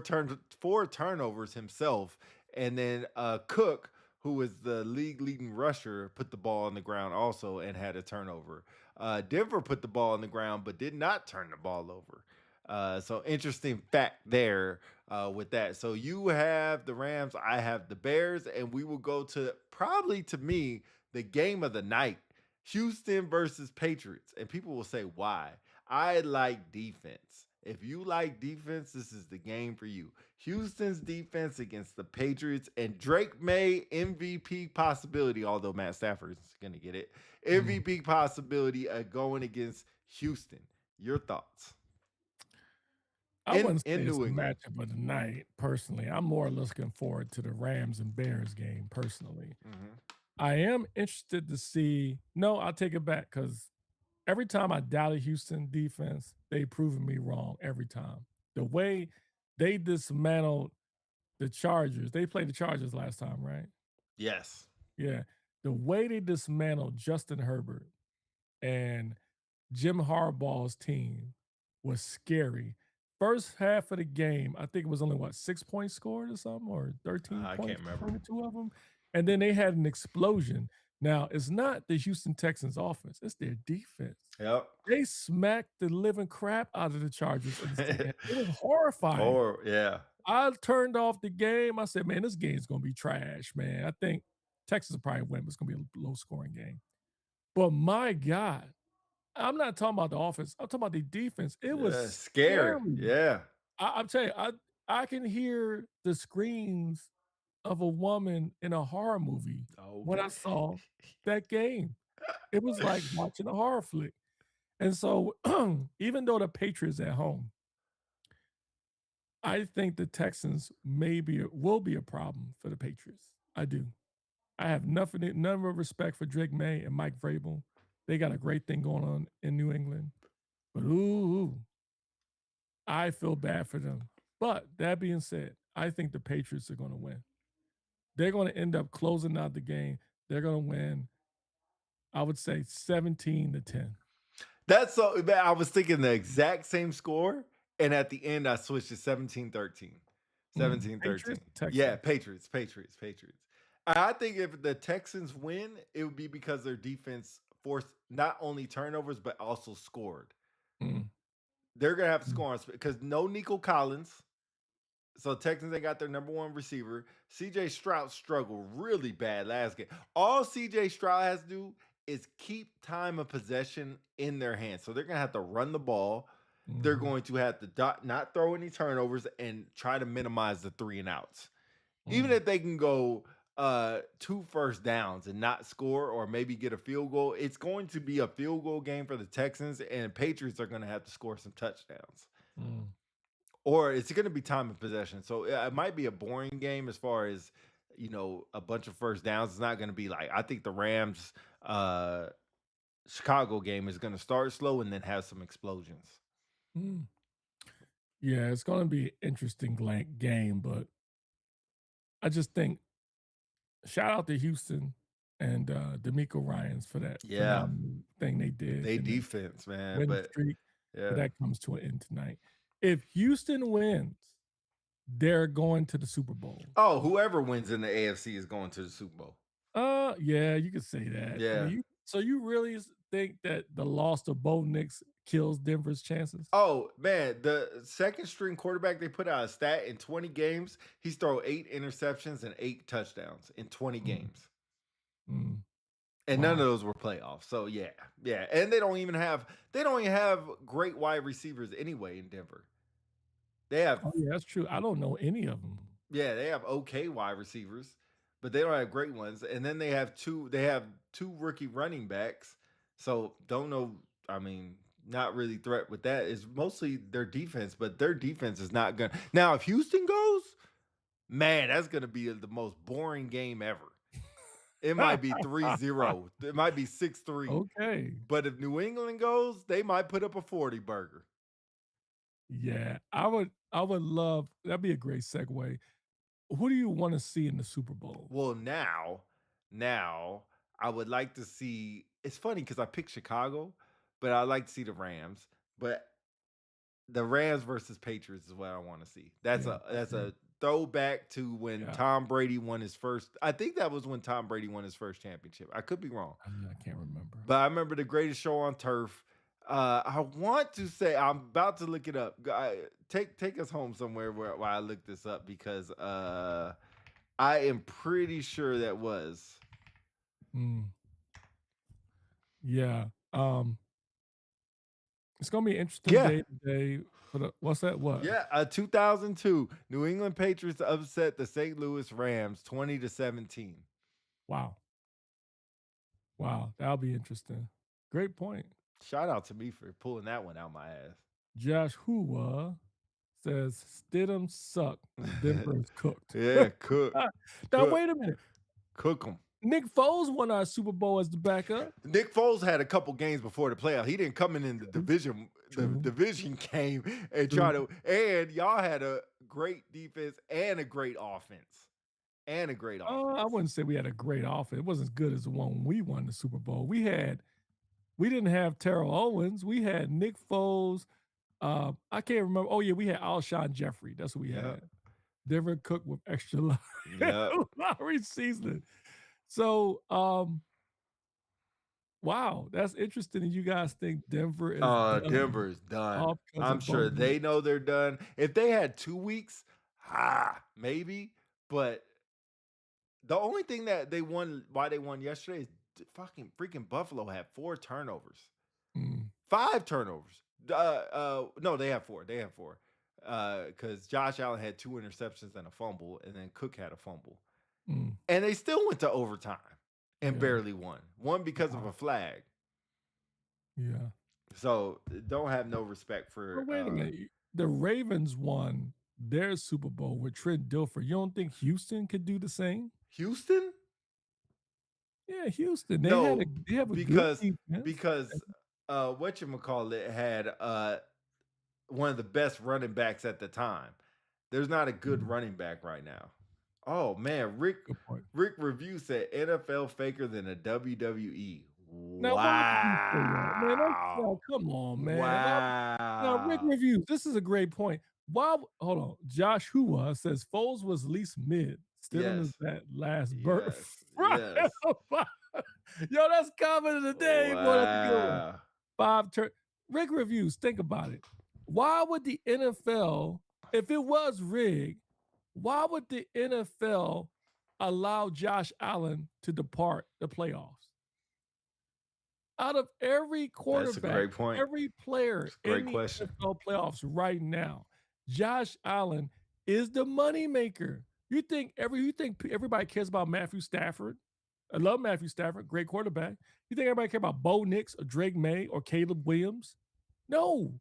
turnovers himself. And then Cook, who was the league leading rusher, put the ball on the ground also and had a turnover. Denver put the ball on the ground but did not turn the ball over. So interesting fact there with that. So you have the Rams, I have the Bears, and we will go to probably, to me, the game of the night. Houston versus Patriots. And people will say, why? I like defense. If you like defense, this is the game for you. Houston's defense against the Patriots, and Drake May MVP possibility, although Matt Stafford is going to get it. MVP possibility going against Houston. Your thoughts? I wouldn't say it's a matchup of the night, personally. I'm more looking forward to the Rams and Bears game, personally. I am interested to see. No, I'll take it back, because every time I doubted Houston defense, they've proven me wrong every time. The way they dismantled the Chargers, they played the Chargers last time, right? Yes. Yeah. The way they dismantled Justin Herbert and Jim Harbaugh's team was scary. First half of the game, I think it was only 6 points scored or something, or 13 I points can't remember. between the 2 of them. And then they had an explosion. Now, it's not the Houston Texans offense, it's their defense. Yep. They smacked the living crap out of the Chargers. It was horrifying. Yeah. I turned off the game. I said, man, this game's going to be trash, man. I think Texas will probably win, but it's going to be a low-scoring game. But my God, I'm not talking about the offense. I'm talking about the defense. It was scary. Yeah. I'm telling you, I can hear the screams of a woman in a horror movie when I saw that game. It was like watching a horror flick. And so, even though the Patriots at home, I think the Texans will be a problem for the Patriots. I do. I have none of respect for Drake May and Mike Vrabel. They got a great thing going on in New England. But I feel bad for them. But that being said, I think the Patriots are going to win. They're going to end up closing out the game. They're going to win, I would say, 17-10. That's so. I was thinking the exact same score, and at the end, I switched to 17-13. 17-13. Yeah, Patriots. I think if the Texans win, it would be because their defense forced not only turnovers, but also scored. They're going to have to score because no Nico Collins. So Texans, they got their number 1 receiver. CJ Stroud struggled really bad last game. All CJ Stroud has to do is keep time of possession in their hands. So they're going to have to run the ball. They're going to have to not throw any turnovers and try to minimize the 3 and outs. Even if they can go 2 first downs and not score, or maybe get a field goal, it's going to be a field goal game for the Texans, and Patriots are going to have to score some touchdowns. Or it's going to be time of possession. So it might be a boring game as far as, a bunch of first downs. It's not going to be like, I think the Rams Chicago game is going to start slow and then have some explosions. Yeah, it's going to be an interesting game, but I just think shout out to Houston and D'Amico Ryans for that thing they did. They defense, man. But that comes to an end tonight. If Houston wins, they're going to the Super Bowl. Oh, whoever wins in the AFC is going to the Super Bowl. Yeah, you could say that. I Yeah. mean, you really think that the loss to Bo Nix kills Denver's chances? Oh man, the second string quarterback they put out a stat in 20 games. He's thrown 8 interceptions and 8 touchdowns in 20 Mm, games. mm, And none wow. of those were playoffs. So yeah, yeah. And they don't even have great wide receivers anyway in Denver. They have Oh, yeah, that's true. I don't know any of them. yeah, they have okay wide receivers, but they don't have great ones. And then they have two rookie running backs. So don't know. I mean, not really threat with that. It's mostly their defense, but their defense is not gonna now if Houston goes, man, that's gonna be the most boring game ever. It might be 3-0. It might be 6-3. Okay. But if New England goes, they might put up a 40 burger. Yeah, I would love that'd be a great segue. Who do you wanna see in the Super Bowl? Well, now I would like to see. It's funny because I picked Chicago, but I like to see the Rams. But the Rams versus Patriots is what I want to see. That's Yeah, a okay. throwback to when Yeah, Tom Brady won his first. I think that was when Tom Brady won his first championship. I could be wrong, I can't remember. but I remember the greatest show on turf. I want to say I'm about to look it up. Take us home somewhere where I look this up because I am pretty sure that was. Mm, yeah, it's gonna be an interesting Yeah. day today for the what's that? What? Yeah, 2002 New England Patriots upset the St. Louis Rams 20-17. Wow. Wow, that'll be interesting. Great point. Shout out to me for pulling that one out my Josh Hua says Stidham suck. ass. Denver is cooked. Yeah, cook, Now cook, wait a minute. cook them. Nick Foles won our Super Bowl as the backup. Nick Foles had a couple games before the playoff. He didn't come in the True, division. The true, division came and true. try to. And y'all had a great defense and a great offense. And a great I offense. wouldn't say we had a great offense. It wasn't as good as the one we won the Super Bowl. We didn't have Terrell Owens. We had Nick Foles. I can't remember. Oh yeah, we had Alshon Jeffrey. That's what we Yep. had. Denver Cook with extra Yep. Lowry seasoning. So, wow, that's interesting. And you guys think Denver is done Denver is done. all because I'm of Bo sure Nix? they know they're done. If they had 2 weeks, maybe. But the only thing that why they won yesterday is fucking freaking Buffalo had 4 turnovers, Mm, 5 turnovers. No, they have four. They have four. Because Josh Allen had 2 interceptions and a fumble, and then Cook had a fumble, mm, and they still went to overtime and yeah, barely won. One because of wow, a flag. yeah. So don't have no respect But for wait a minute. The Ravens won their Super Bowl with Trent Dilfer. You don't think Houston could do the same? Houston. Yeah, Houston. No, They have a good because defense. because whatchamacallit had one of the best running backs at the time. There's not a good Mm, running back right now. Oh man, good point. Rick Review said NFL faker than a WWE. Now, why would you say that? Man, that's Wow. now, come on, man. Now, Rick Wow. Reviews, this is a great point. Hold on. Josh Hua says Foles was least mid. Stidham is Yes. that last bird. Yes. Yes. Yo, that's comment of the day, boy. That's a good one. Wow. 5 turn. Rick Reviews, think about it. Why would the NFL, if it was rigged, why would the NFL allow Josh Allen to depart the playoffs? Out of every That's a quarterback, great point. every player That's a in great the question. NFL playoffs right now, Josh Allen is the moneymaker. You think everybody cares about Matthew Stafford? I love Matthew Stafford, great quarterback. You think everybody care about Bo Nix or Drake May or Caleb Williams? No.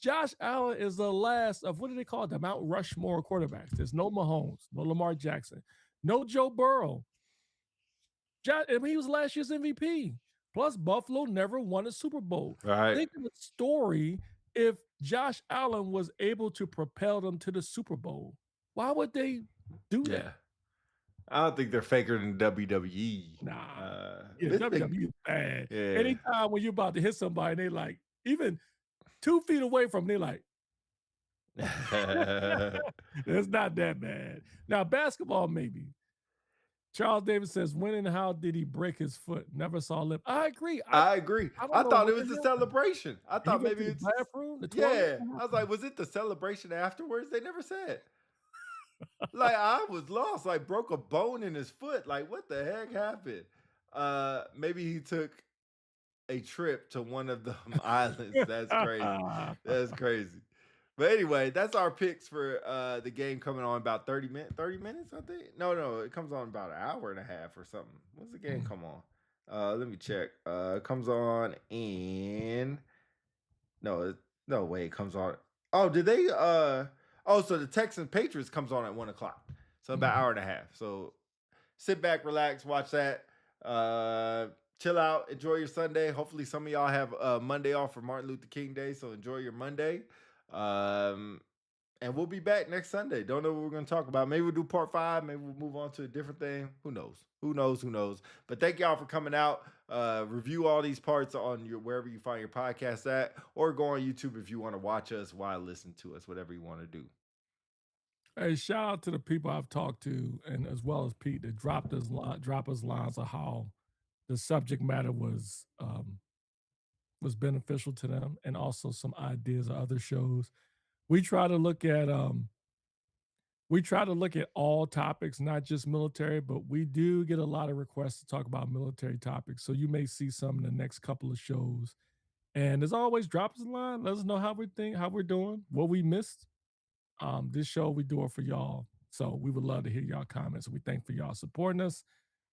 Josh Allen is the last of what do they call it? The Mount Rushmore quarterbacks. There's no Mahomes, no Lamar Jackson, no Joe Burrow. I mean, he was last year's MVP. Plus, Buffalo never won a Super Bowl. Right. Think of the story if Josh Allen was able to propel them to the Super Bowl. Why would they do Yeah. that? I don't think they're faker than WWE. Nah. Yeah, Yeah, WWE is bad. Yeah. Anytime when you're about to hit somebody, they like, even 2 feet away from them, they like, it's not that bad. Now, basketball, maybe. Charles Davis says, when and how did he break his foot? Never saw a lip. I agree. I agree. I I don't know thought it what was a happened. celebration. I He thought went maybe to the it's bathroom, the toilet. yeah. What I was happened? like, was it the celebration afterwards? They never said. Like I was lost. Like broke a bone in his foot. Like what the heck happened? Maybe he took a trip to one of the islands. That's crazy. That's crazy. But anyway, that's our picks for the game coming on about 30 minutes. 30 minutes, I think. No, it comes on about an hour and a half or something. When's the game come on? Let me check. It comes on in no way it comes on. Oh, did they so the Texans Patriots comes on at 1 o'clock. So about an hour and a half. So sit back, relax, watch that. Chill out, enjoy your Sunday. Hopefully, some of y'all have Monday off for Martin Luther King Day, so enjoy your Monday. And we'll be back next Sunday. Don't know what we're going to talk about. Maybe we'll do part 5. Maybe we'll move on to a different thing. Who knows? Who knows? But thank y'all for coming out. Review all these parts on your wherever you find your podcast at, or go on YouTube if you want to watch us while listening to us. Whatever you want to do. Hey, shout out to the people I've talked to, and as well as Pete, that drop us lines of how the subject matter was beneficial to them, and also some ideas of other shows. We try to look at all topics, not just military, but we do get a lot of requests to talk about military topics. So you may see some in the next couple of shows. And as always, drop us a line. Let us know how we're doing, what we missed. This show, we do it for y'all. So we would love to hear y'all comments. We thank for y'all supporting us.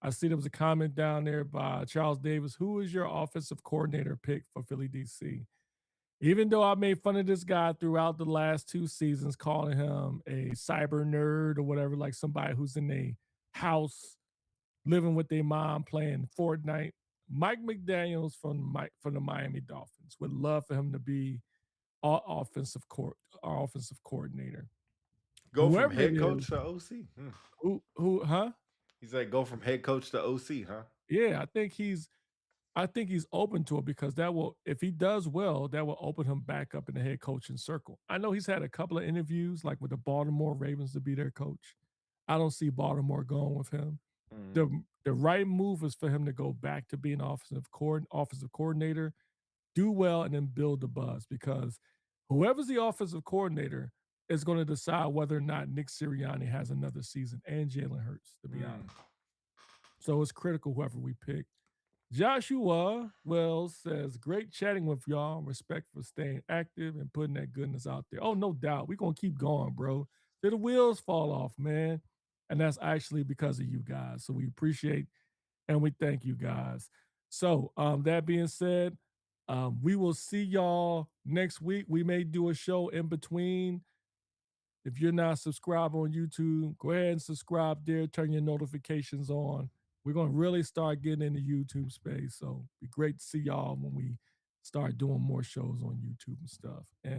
I see there was a comment down there by Charles Davis. Who is your offensive coordinator pick for Philly DC? Even though I made fun of this guy throughout the last 2 seasons, calling him a cyber nerd or whatever, like somebody who's in a house living with their mom playing Fortnite, Mike McDaniels from the Miami Dolphins would love for him to be our offensive coordinator. Go Whoever from head it coach is, to OC. huh? He's like, go from head coach to OC, huh? Yeah, I think he's open to it because that will, if he does well, that will open him back up in the head coaching circle. I know he's had a couple of interviews, like with the Baltimore Ravens, to be their coach. I don't see Baltimore going with him. The right move is for him to go back to being offensive coordinator, do well, and then build the buzz, because whoever's the offensive coordinator is going to decide whether or not Nick Sirianni has another season, and Jalen Hurts, to be honest. So it's critical whoever we pick. Joshua Wells says, great chatting with y'all. Respect for staying active and putting that goodness out there. Oh, no doubt. We're going to keep going, bro. Till the wheels fall off, man. And that's actually because of you guys. So we appreciate and we thank you guys. So that being said, we will see y'all next week. We may do a show in between. If you're not subscribed on YouTube, go ahead and subscribe there. Turn your notifications on. We're going to really start getting into YouTube space. So it'd be great to see y'all when we start doing more shows on YouTube and stuff. And